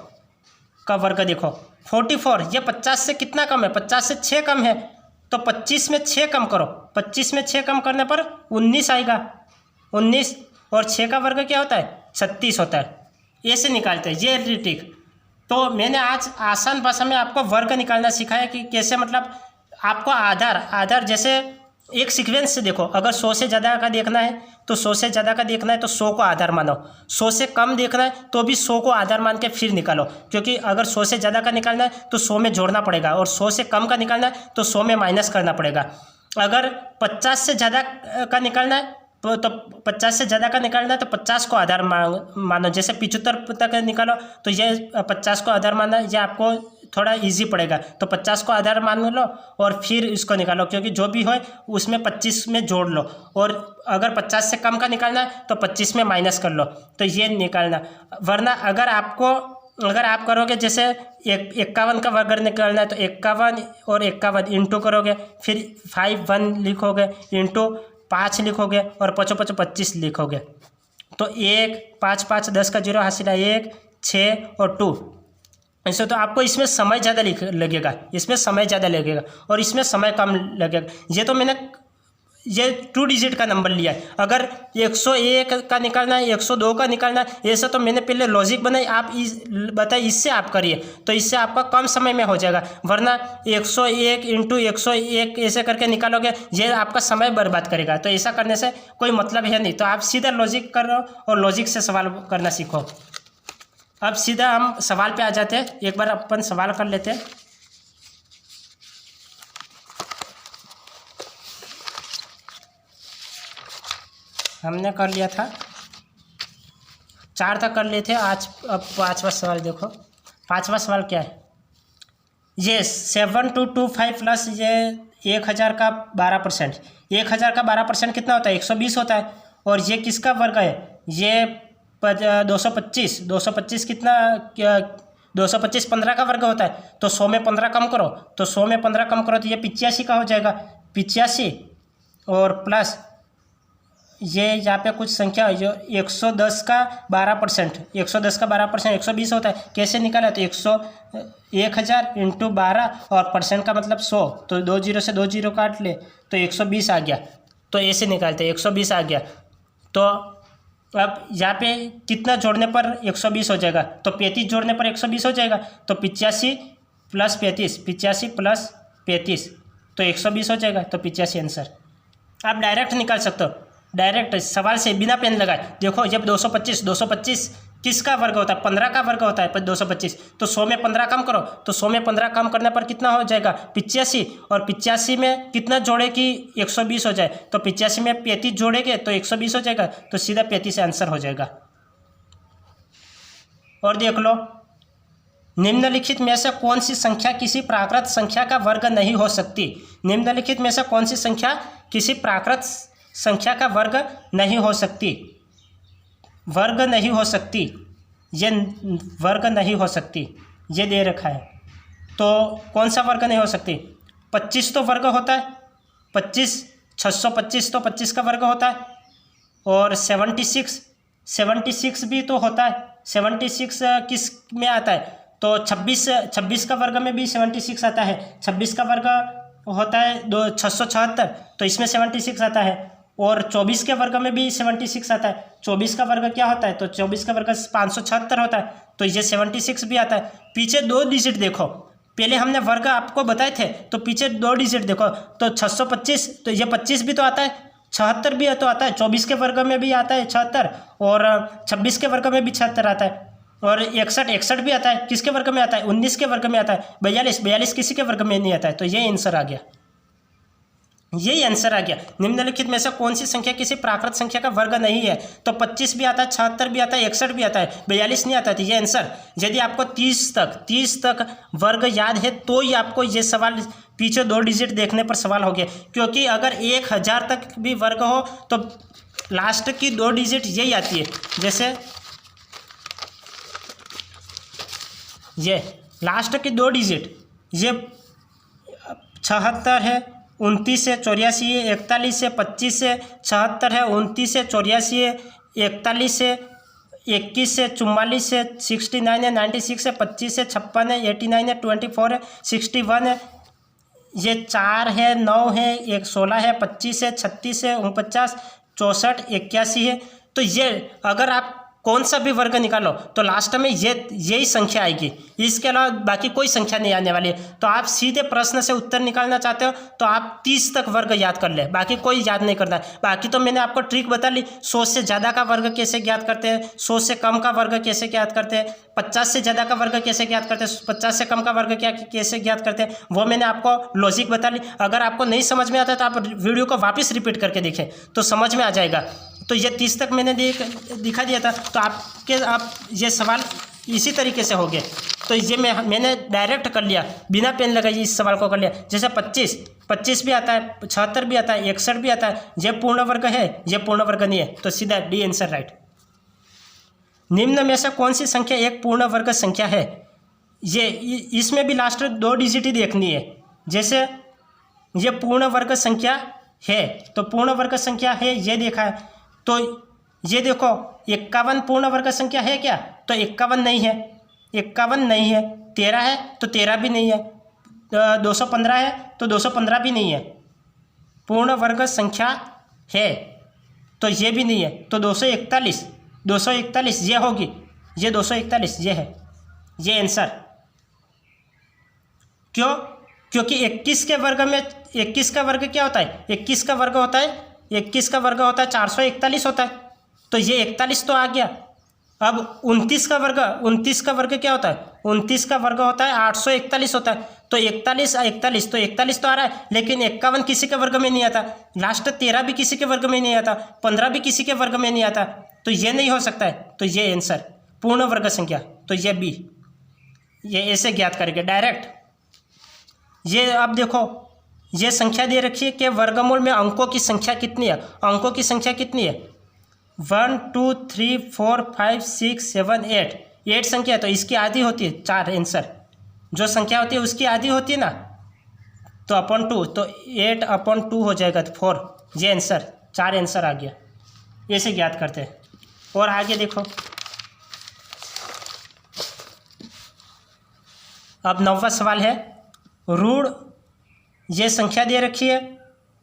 का वर्ग देखो, 44 ये 50 से कितना कम है, 50 से 6 कम है, तो 25 में 6 कम करो, 25 में 6 कम करने पर 19 आएगा, 19, और 6 का वर्ग क्या होता है, 36 होता है। ऐसे निकालते हैं, ये ट्रिक। तो मैंने आज आसान भाषा में आपको वर्ग निकालना सिखाया कि कैसे, मतलब आपको आधार जैसे एक सीक्वेंस से देखो, अगर 100 से ज़्यादा का देखना है तो 100 से ज़्यादा का देखना है तो 100 को आधार मानो, 100 से कम देखना है तो भी 100 को आधार मान के फिर निकालो, क्योंकि अगर 100 से ज़्यादा का निकालना है तो 100 में जोड़ना पड़ेगा, और 100 से कम का निकालना है तो 100 में माइनस करना पड़ेगा। अगर 50 से ज़्यादा का निकालना है तो 50 से ज़्यादा का निकालना है तो 50 को आधार मानो, जैसे 75 तक निकालो तो ये 50 को आधार मानना, ये आपको थोड़ा इजी पड़ेगा, तो 50 को आधार मान लो और फिर इसको निकालो, क्योंकि जो भी हो उसमें 25 में जोड़ लो, और अगर 50 से कम का निकालना है तो 25 में माइनस कर लो, तो ये निकालना। वरना अगर आप करोगे जैसे 51 का वर्ग निकालना है तो 51 और 51 इंटू करोगे, फिर 51 लिखोगे, इंटू 5 लिखोगे, और 55 25 लिखोगे, तो 1 5 5 10 का 0 हासिल है, 1 6 और 2, ऐसे तो आपको इसमें समय ज़्यादा लगेगा, इसमें समय ज़्यादा लगेगा और इसमें समय कम लगेगा। ये तो मैंने ये 2 डिजिट का नंबर लिया है। अगर 101 का निकालना है, 102 का निकालना है, ऐसा तो मैंने पहले लॉजिक बनाई, आप बताइए इससे आप करिए, तो इससे आपका कम समय में हो जाएगा। वरना 101 इंटू 101 ऐसे करके निकालोगे, ये आपका समय बर्बाद करेगा, तो ऐसा करने से कोई मतलब है नहीं। तो आप सीधा लॉजिक करो और लॉजिक से सवाल करना सीखो। अब सीधा हम सवाल पे आ जाते हैं, एक बार अपन सवाल कर लेते हैं। हमने कर लिया था 4 तक कर लिए थे आज। अब 5वां सवाल देखो, 5वां सवाल क्या है, ये 7225 प्लस ये 1000 का 12%, 1000 का 12% कितना होता है, 120 होता है, और ये किसका वर्ग है, ये 225 कितना, 225 15 का वर्ग होता है, तो 100 में 15 कम करो, तो 100 में 15 कम करो तो ये 85 का हो जाएगा, 85, और प्लस ये यहाँ पे कुछ संख्या है जो 110 का 12%, 110 का 12% 120 होता है, कैसे निकाला, तो 1000 इंटू 12 और परसेंट का मतलब 100, तो 2 जीरो से 2 जीरो काट ले तो 120 आ गया, तो ऐसे निकालते 120 आ गया। तो अब यहाँ पे कितना जोड़ने पर 120 हो जाएगा, तो 35 जोड़ने पर 120 हो जाएगा, तो 85 प्लस 35, 85 प्लस 35 तो 120 हो जाएगा, तो 85 आंसर। आप डायरेक्ट निकाल सकते हो, डायरेक्ट सवाल से बिना पेन लगाए। देखो जब 225 किसका वर्ग होता है, 15 का वर्ग होता है 225, तो 100 में 15 कम करो, तो 100 में 15 कम करने पर कितना हो जाएगा 85, और 85 में कितना जोड़े कि 120 हो जाए, तो 85 में 35 जोड़ेंगे तो 120 हो जाएगा, तो सीधा 35 आंसर हो जाएगा। और देख लो, निम्नलिखित में से कौन सी संख्या किसी प्राकृत संख्या का वर्ग नहीं हो सकती, निम्नलिखित में से कौन सी संख्या किसी प्राकृत संख्या का वर्ग नहीं हो सकती, वर्ग नहीं हो सकती, ये वर्ग नहीं हो सकती, ये दे रखा है, तो कौन सा वर्ग नहीं हो सकती, 25 तो वर्ग होता है, 25 625 तो 25 का वर्ग होता है, और 76 भी तो होता है, 76 किस में आता है, तो 26 का वर्ग में भी 76 आता है, 26 का वर्ग होता है 676, तो इसमें 76 आता है, और 24 के वर्ग में भी 76 आता है, 24 का वर्ग क्या होता है, तो 24 का वर्ग 576 होता है, तो ये 76 भी आता है। पीछे 2 डिजिट देखो, पहले हमने वर्ग आपको बताए थे, तो पीछे 2 डिजिट देखो, तो 625, तो ये 25 भी तो आता है, 76 भी तो आता है, 24 के वर्ग में भी आता है 76, और 26 के वर्ग में भी 76 आता है, और 61 भी आता है, किसके वर्ग में आता है, 19 के वर्ग में आता है, 42 किसी के वर्ग में नहीं आता है, तो ये आंसर आ गया। यही आंसर आ गया। निम्नलिखित में से कौन सी संख्या किसी प्राकृत संख्या का वर्ग नहीं है? तो 25 भी आता है, 76 भी आता है, 61 भी आता है, 42 नहीं आता था। ये आंसर, यदि आपको 30 तक वर्ग याद है तो ही आपको ये सवाल पीछे 2 डिजिट देखने पर सवाल हो गया, क्योंकि अगर 1000 तक भी वर्ग हो तो लास्ट की 2 डिजिट यही आती है। जैसे ये लास्ट की 2 डिजिट, ये 76 है, 29 है, 84 है, 41 है, 25 है, 76 है, 29 है, 84 है, 41 है, 21 है, 44 है, 69 है, 96 है, 25 है, 56 है, 89 है, 24 है, 61 है, ये 4 है, 9 है, 16 है, 25 है, 36 है, 49, 64, 81 है। तो ये अगर आप कौन सा भी वर्ग निकालो तो लास्ट में यही संख्या आएगी, इसके अलावा बाकी कोई संख्या नहीं आने वाली है। तो आप सीधे प्रश्न से उत्तर निकालना चाहते हो तो आप 30 तक वर्ग याद कर ले, बाकी कोई याद नहीं करना है। बाकी तो मैंने आपको ट्रिक बता ली, 100 से ज़्यादा का वर्ग कैसे ज्ञात करते हैं, 100 से कम का वर्ग कैसे ज्ञात करते हैं, 50 से ज़्यादा का वर्ग कैसे ज्ञात करते हैं, 50 से कम का वर्ग कैसे ज्ञात करते हैं, वो मैंने आपको लॉजिक बता ली। अगर आपको नहीं समझ में आता है तो आप वीडियो को वापस रिपीट करके देखें तो समझ में आ जाएगा। तो ये 30 तक मैंने दिखा दिया था, तो आप ये सवाल इसी तरीके से हो गए। तो ये मैंने डायरेक्ट कर लिया, बिना पेन लगाए इस सवाल को कर लिया। जैसे 25 भी आता है, 76 भी आता है, 61 भी आता है, ये पूर्ण वर्ग है, ये पूर्ण वर्ग नहीं है, तो सीधा डी आंसर राइट। निम्न में से कौन सी संख्या एक पूर्ण वर्ग संख्या है? ये इसमें भी लास्ट 2 डिजिट ही देखनी है। जैसे ये पूर्ण वर्ग संख्या है, तो पूर्ण वर्ग संख्या है ये देखा है, तो ये देखो 51 पूर्ण वर्ग संख्या है क्या? तो 51 नहीं है, 51 नहीं है। 13 है तो 13 भी नहीं है, 215 है तो 215 भी नहीं है। पूर्ण वर्ग संख्या है तो ये भी नहीं है, तो 241 ये होगी, ये 241 ये है, ये आंसर। क्यों? क्योंकि 21 के वर्ग में 21 का वर्ग क्या होता है? 21 का वर्ग होता है 441 होता है, तो ये 41 तो आ गया। अब 29 का वर्ग क्या होता है? 29 का वर्ग होता है 841 होता है, तो 41 तो आ रहा है, लेकिन 51 किसी के वर्ग में नहीं आता, लास्ट 13 भी किसी के वर्ग में नहीं आता, 15 भी किसी के वर्ग में नहीं आता, तो ये नहीं हो सकता है। तो ये आंसर पूर्ण वर्ग संख्या, तो ये बी, ये ऐसे ज्ञात करेंगे डायरेक्ट। ये अब देखो, ये संख्या दे रखी है कि वर्गमूल में अंकों की संख्या कितनी है? अंकों की संख्या कितनी है? 1 2 3 4 5 6 7 8 संख्या है, तो इसकी आधी होती है 4 आंसर। जो संख्या होती है उसकी आधी होती है ना, तो अपॉन 2, तो 8/2 हो जाएगा, तो 4, ये आंसर 4 आंसर आ गया। ऐसे ज्ञात करते हैं। और आगे देखो, अब 9वां सवाल है, ऋण ये संख्या दे रखी है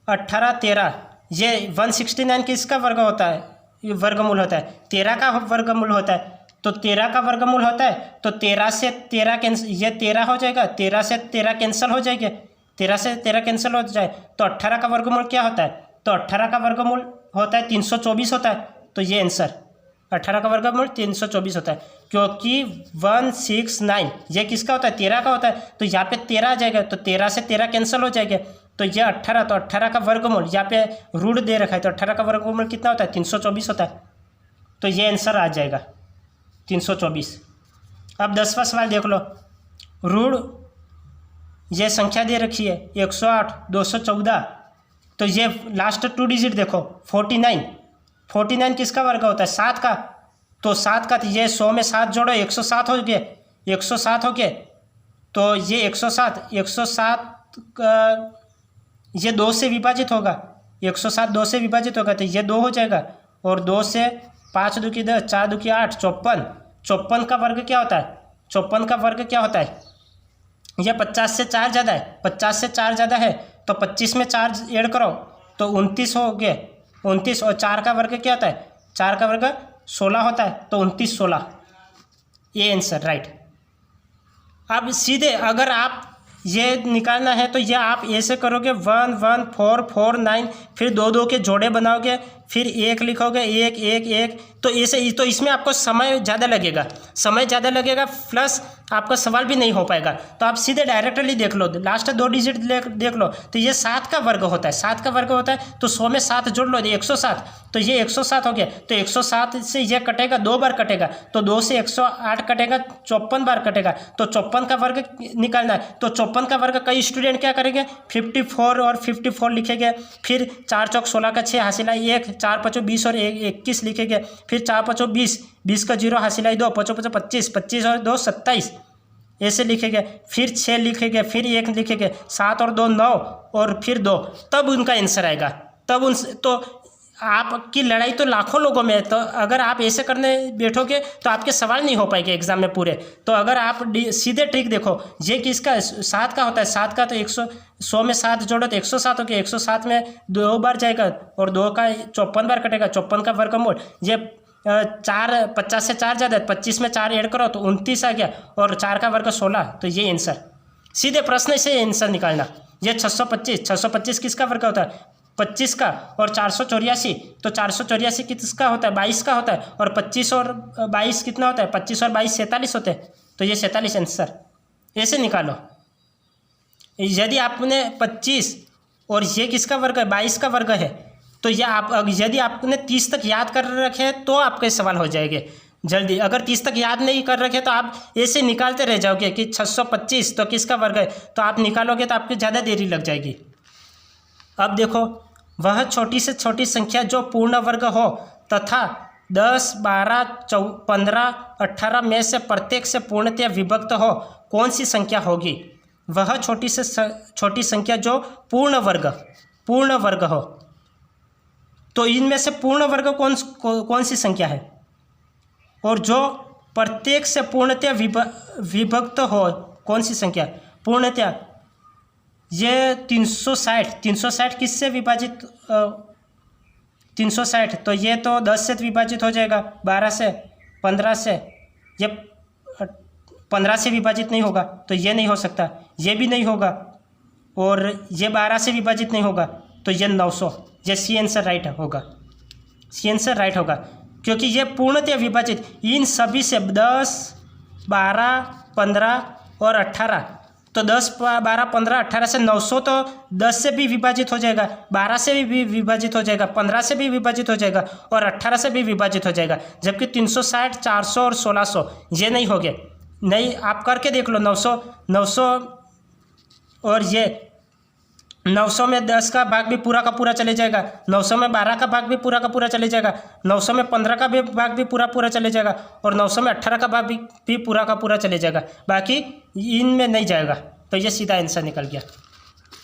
18 13, ये 169 किसका वर्ग होता है? ये वर्गमूल होता है, 13 का वर्गमूल होता है, तो 13 का वर्गमूल होता है, तो 13 से 13 कैंसिल, ये 13 हो जाएगा, 13 से 13 कैंसिल हो जाएगा, 13 से 13 कैंसिल हो जाए, तो 18 का वर्गमूल क्या होता है? तो 18 का वर्गमूल होता है 324 होता है, तो ये आंसर 18 का वर्गमूल 324 होता है, क्योंकि 169 ये किसका होता है? 13 का होता है, तो यहाँ पे 13 आ जाएगा, तो 13 से 13 कैंसिल हो जाएगा, तो ये 18, तो 18 का वर्गमूल यहाँ पे ऋण दे रखा है, तो 18 का वर्गमूल कितना होता है? 324 होता है, तो ये आंसर आ जाएगा 324। अब 10वां सवाल देख लो, ऋण ये संख्या दे रखी है 108 214, तो ये लास्ट 2 डिजिट देखो 49 किसका वर्ग होता है? 7 का, तो 7 का, तो ये 100 में 7 जोड़ो 107 हो गए, 107 हो गए, तो ये 107 का ये 2 से विभाजित होगा, 107 2 से विभाजित होगा, तो ये 2 हो जाएगा, और 2 से 5 2 की 10 4 2 की 8 54 का वर्ग क्या होता है? 54 का वर्ग क्या होता है? ये 50 से 4 ज़्यादा है, 50 से 4 ज़्यादा है, तो 25 में 4 ऐड करो तो 29 हो गए, 29, और 4 का वर्ग क्या होता है? 4 का वर्ग 16 होता है, तो 29 16, ये आंसर राइट। अब सीधे अगर आप ये निकालना है तो ये आप ऐसे करोगे 1 1 4 4 9, फिर 2 2 के जोड़े बनाओगे, फिर 1 लिखोगे, 1 1 1, तो ऐसे तो इसमें आपको समय ज़्यादा लगेगा प्लस आपका सवाल भी नहीं हो पाएगा। तो आप सीधे डायरेक्टली देख लो, लास्ट 2 डिजिट देख लो, तो ये 7 का वर्ग होता है, 7 का वर्ग होता है, तो 100 में 7 जोड़ लो, 107, तो ये 107 हो गया। तो 107 से ये कटेगा, 2 बार कटेगा, तो 2 से 108 कटेगा, 54 बार कटेगा, तो 54 का वर्ग निकालना है। तो 54 का वर्ग कई स्टूडेंट क्या करेंगे, 54 और 54 लिखेंगे, फिर 4 चौक 16 का 6 हासिल आई 1, 4 5 20 और 21 लिखेंगे, फिर 4 5 20, 20 का 0 हासिल आई 2, 5 5 25, 25 और 2 27, ऐसे लिखेंगे, फिर 6 लिखेंगे, फिर 1 लिखेंगे, 7 और 2 9 और फिर 2, तब उनका आंसर आएगा। तब उन तो आपकी लड़ाई तो लाखों लोगों में है, तो अगर आप ऐसे करने बैठोगे तो आपके सवाल नहीं हो पाएंगे एग्जाम में पूरे। तो अगर आप सीधे ट्रिक देखो, ये किसका 7 का होता है, 7 का तो 100 में 7 जोड़ो तो 107 हो गया, 107 में 2 बार जाएगा और 2 का 54 बार कटेगा, 54 का वर्गमूल, ये 4 50 से 4 ज़्यादा है, 25 में 4 ऐड करो तो 29 आ गया, और 4 का वर्ग 16, तो ये आंसर सीधे प्रश्न से आंसर निकालना। ये 625 किसका वर्ग होता है, 25 का, और 484, तो 484 किसका होता है, 22 का होता है, और 25 और 22 कितना होता है, 25 और 22 47 होते हैं, तो ये 47 आंसर ऐसे निकालो। यदि आपने 25 और ये किसका वर्ग है, 22 का वर्ग है, तो ये आप यदि आपने 30 तक याद कर रखे हैं तो आपके सवाल हो जाएंगे जल्दी। अगर 30 तक याद नहीं कर रखे तो आप ऐसे निकालते रह जाओगे कि 625 तो किसका वर्ग है, तो आप निकालोगे तो आपकी ज़्यादा देरी लग जाएगी। अब देखो, वह छोटी से छोटी संख्या जो पूर्ण वर्ग हो तथा 10 12 15 18 में से प्रत्येक से पूर्णतः विभक्त हो, कौन सी संख्या होगी। वह छोटी से छोटी संख्या जो पूर्ण वर्ग हो, तो इनमें से पूर्ण वर्ग कौन सी संख्या है, और जो प्रत्येक से पूर्णतः विभक्त हो कौन सी संख्या है। पूर्णतः ये 360 किससे विभाजित, 360, तो ये तो 10 से विभाजित हो जाएगा, 12 से, 15 से, ये 15 से विभाजित नहीं होगा, तो ये नहीं हो सकता, ये भी नहीं होगा, और ये 12 से विभाजित नहीं होगा, तो ये 900, ये सी आंसर राइट होगा, क्योंकि ये पूर्णतः विभाजित इन सभी से 10 12 15 और 18, तो 10 12 15 18 से 900 तो 10 से भी विभाजित हो जाएगा, 12 से भी विभाजित हो जाएगा, 15 से भी विभाजित हो जाएगा, और 18 से भी विभाजित हो जाएगा। जबकि 360 400 और 1600 ये नहीं हो गए। नहीं, आप करके देख लो, 900 और ये 900 में 10 का भाग भी पूरा का पूरा चले जाएगा, 900 में 12 का भाग भी पूरा का पूरा चले जाएगा, 900 में 15 का भी भाग भी पूरा चले जाएगा, और 900 में 18 का भाग भी पूरा का पूरा चले जाएगा, बाकी इनमें नहीं जाएगा। तो ये सीधा आंसर निकल गया।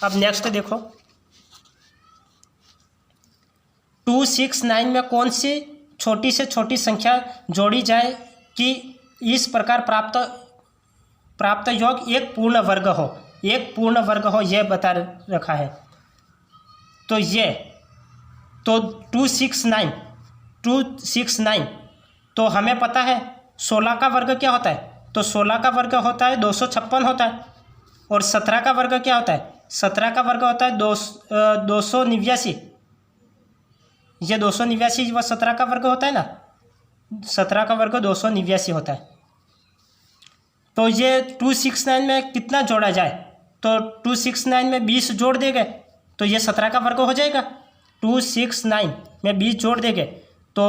अब नेक्स्ट देखो, 269 में कौन सी छोटी से छोटी संख्या जोड़ी जाए कि इस प्रकार प्राप्त योग एक पूर्ण वर्ग हो, यह बता रखा है। तो ये तो 269 तो हमें पता है 16 का वर्ग क्या होता है, तो 16 का वर्ग होता है 256 होता है, और 17 का वर्ग क्या होता है, 17 का वर्ग होता है 289, ये 289 वह 17 का वर्ग होता है ना, 17 का वर्ग 289 होता है। तो ये 269 में कितना जोड़ा जाए, तो 269 में 20 जोड़ देंगे तो ये 17 का वर्ग हो जाएगा। 269 में 20 जोड़ देंगे तो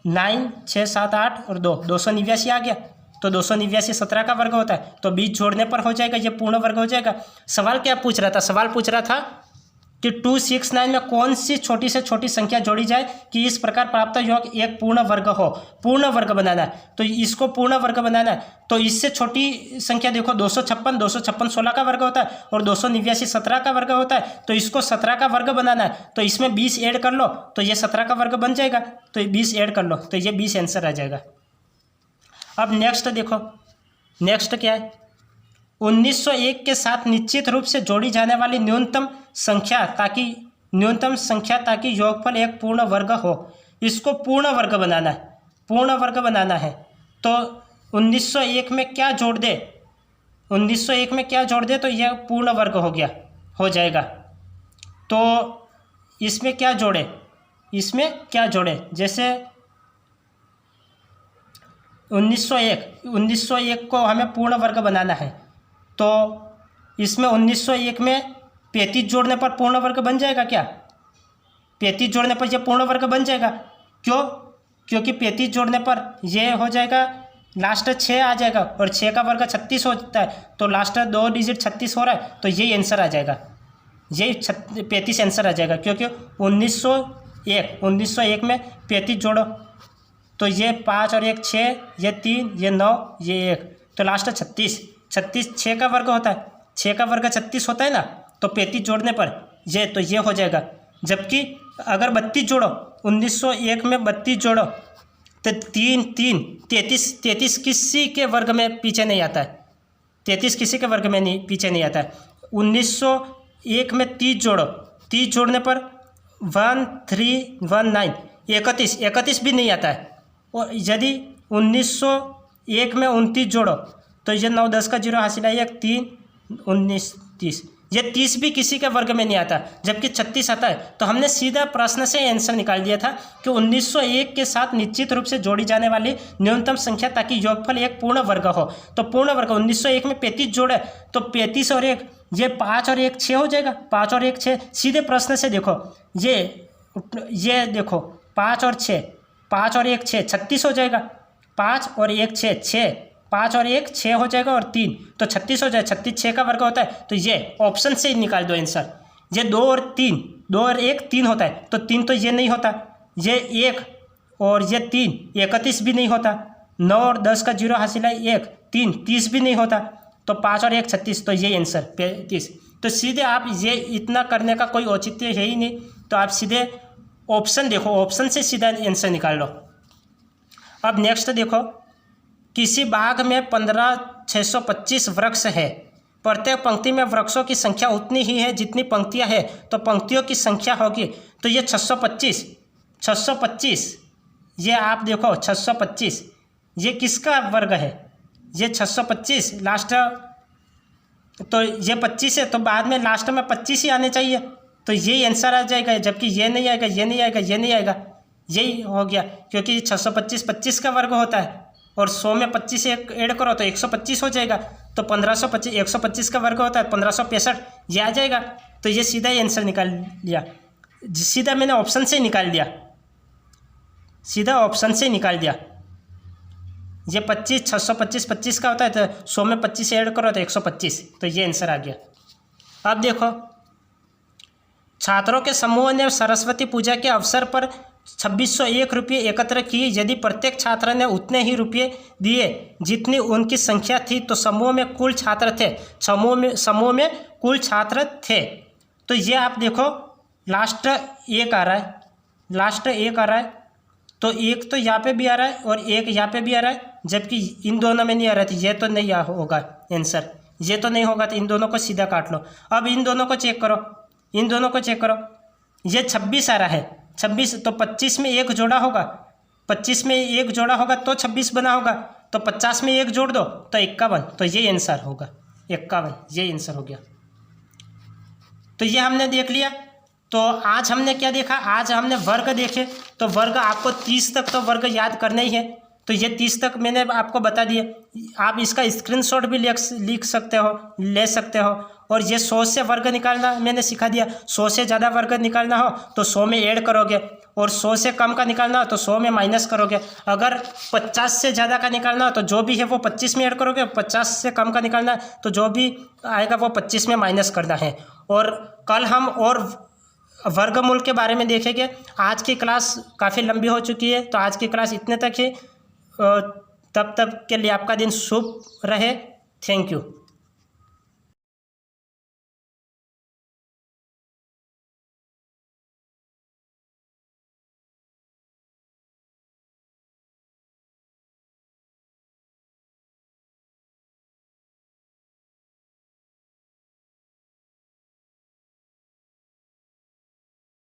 9 6 7 8 और 2 289 आ गया, तो 289 17 का वर्ग होता है, तो 20 जोड़ने पर हो जाएगा, ये पूर्ण वर्ग हो जाएगा। सवाल क्या पूछ रहा था, सवाल पूछ रहा था कि 269 में कौन सी छोटी से छोटी संख्या जोड़ी जाए कि इस प्रकार प्राप्त योग एक पूर्ण वर्ग हो। पूर्ण वर्ग बनाना है, तो इसको पूर्ण वर्ग बनाना है, तो इससे छोटी संख्या देखो 256 16 का वर्ग होता है, और 289 17 का वर्ग होता है, तो इसको 17 का वर्ग बनाना है, तो इसमें 20 ऐड कर लो तो ये 17 का वर्ग बन जाएगा, तो 20 ऐड कर लो तो ये 20 आंसर आ जाएगा। अब नेक्स्ट देखो, नेक्स्ट क्या है, 1901 के साथ निश्चित रूप से जोड़ी जाने वाली न्यूनतम संख्या ताकि योगफल एक पूर्ण वर्ग हो, इसको पूर्ण वर्ग बनाना है। तो 1901 में क्या जोड़ दे, 1901 में क्या जोड़ दे तो यह पूर्ण वर्ग हो जाएगा। तो इसमें क्या जोड़े, इसमें क्या जोड़े, जैसे 1901 को हमें पूर्ण वर्ग बनाना है, तो इसमें 1901 में 35 जोड़ने पर पूर्ण वर्ग बन जाएगा क्या? 35 जोड़ने पर यह पूर्ण वर्ग बन जाएगा। क्यों? क्योंकि 35 जोड़ने पर यह हो जाएगा, लास्ट 6 आ जाएगा और 6 का वर्ग 36 होता है, तो लास्ट 2 डिजिट 36 हो रहा है, तो यही आंसर आ जाएगा, यही 35 आंसर आ जाएगा। क्योंकि 1901 में 35 जोड़ो तो ये 5 और 1 6, ये 3, ये 9, ये 1, तो लास्ट 36। 6 का वर्ग होता है, 6 का वर्ग 36 होता है ना, तो 35 जोड़ने पर तो ये हो जाएगा। जबकि अगर 32 जोड़ो, 1901 में 32 जोड़ो तो 33 किसी के वर्ग में पीछे नहीं आता है, 33 किसी के वर्ग में पीछे नहीं आता है। 1901 में 30 जोड़ो, 30 जोड़ने पर 1319, 31 भी नहीं आता है। और यदि 1901 में 29 जोड़ो तो ये 9 10 का 0 हासिल है, 1 3 19 30, ये 30 भी किसी के वर्ग में नहीं आता, जबकि 36 आता है। तो हमने सीधा प्रश्न से आंसर निकाल दिया था कि 1901 के साथ निश्चित रूप से जोड़ी जाने वाली न्यूनतम संख्या ताकि योगफल एक पूर्ण वर्ग हो। तो पूर्ण वर्ग 1901 में 35 जोड़े तो 35 और 1, ये 5 और 1 6 हो जाएगा, 5 और 1 6। सीधे प्रश्न से देखो, ये देखो 5 और 6, 5 और 1 6, 36 हो जाएगा। 5 और 1 6, 5 और 1 6 हो जाएगा और 3 तो 36 हो जाए। 36 6 का वर्ग होता है, तो ये ऑप्शन से ही निकाल दो आंसर। ये 2 और 1 3 होता है, तो 3 तो ये नहीं होता, ये 1 और ये 3 31 भी नहीं होता। 9 और 10 का 0 हासिल है, 1 3 30 भी नहीं होता, तो 5 और 1 36, तो ये आंसर 35। तो सीधे आप ये इतना करने का कोई औचित्य है ही नहीं, तो आप सीधे ऑप्शन देखो, ऑप्शन से सीधा आंसर निकाल लो। अब नेक्स्ट देखो, किसी बाग में 15,625 वृक्ष है, प्रत्येक पंक्ति में वृक्षों की संख्या उतनी ही है जितनी पंक्तियां हैं, तो पंक्तियों की संख्या होगी, तो ये 625, ये आप देखो 625, ये किसका वर्ग है? ये 625 लास्ट, तो ये 25 है, तो बाद में लास्ट में 25 ही आने चाहिए, तो यही आंसर आ जाएगा। जबकि ये नहीं आएगा, ये नहीं आएगा, ये नहीं आएगा, यही हो गया, क्योंकि 625 25 का वर्ग होता है और 100 में 25 ऐड करो तो 125 हो जाएगा, तो 1525 125 का वर्ग होता है 1565, ये आ जाएगा। तो ये सीधा ही आंसर निकाल लिया, सीधा मैंने ऑप्शन से निकाल दिया, सीधा ऑप्शन से निकाल दिया। ये 25 625 25 का होता है, तो 100 में 25 ऐड करो तो 125, तो ये आंसर आ गया। अब देखो, छात्रों के समूह ने सरस्वती पूजा के अवसर पर 2601 रुपये एकत्र किए। यदि प्रत्येक छात्र ने उतने ही रुपये दिए जितनी उनकी संख्या थी, तो समूह में कुल छात्र थे, समूह में कुल छात्र थे। तो ये आप देखो, लास्ट 1 आ रहा है, लास्ट 1 आ रहा है, तो 1 तो यहाँ पे भी आ रहा है और 1 यहाँ पे भी आ रहा है, जबकि इन दोनों में नहीं आ रहा था। ये तो नहीं होगा आंसर, ये तो नहीं होगा, तो इन दोनों को सीधा काट लो। अब इन दोनों को चेक करो, इन दोनों को चेक करो, ये 26 आ रहा है, 26, तो 25 में 1 जोड़ा होगा, 25 में 1 जोड़ा होगा तो 26 बना होगा, तो 50 में 1 जोड़ दो तो 51, तो ये आंसर होगा 51, ये आंसर हो गया। तो ये हमने देख लिया। तो आज हमने क्या देखा? आज हमने वर्ग देखे। तो वर्ग आपको 30 तक तो वर्ग याद करने ही है, तो ये 30 तक मैंने आपको बता दिए। आप इसका स्क्रीनशॉट भी लिख सकते हो, ले सकते हो। और ये 100 से वर्ग निकालना मैंने सिखा दिया। 100 से ज़्यादा वर्ग निकालना हो तो 100 में ऐड करोगे, और 100 से कम का निकालना हो तो 100 में माइनस करोगे। अगर 50 से ज़्यादा का निकालना हो तो जो भी है वो 25 में ऐड करोगे, 50 से कम का निकालना है तो जो भी आएगा वो 25 में माइनस करना है। और कल हम और वर्गमूल के बारे में देखेंगे। आज की क्लास काफ़ी लंबी हो चुकी है, तो आज की क्लास इतने तक ही। तब तक के लिए आपका दिन शुभ रहे। Thank you.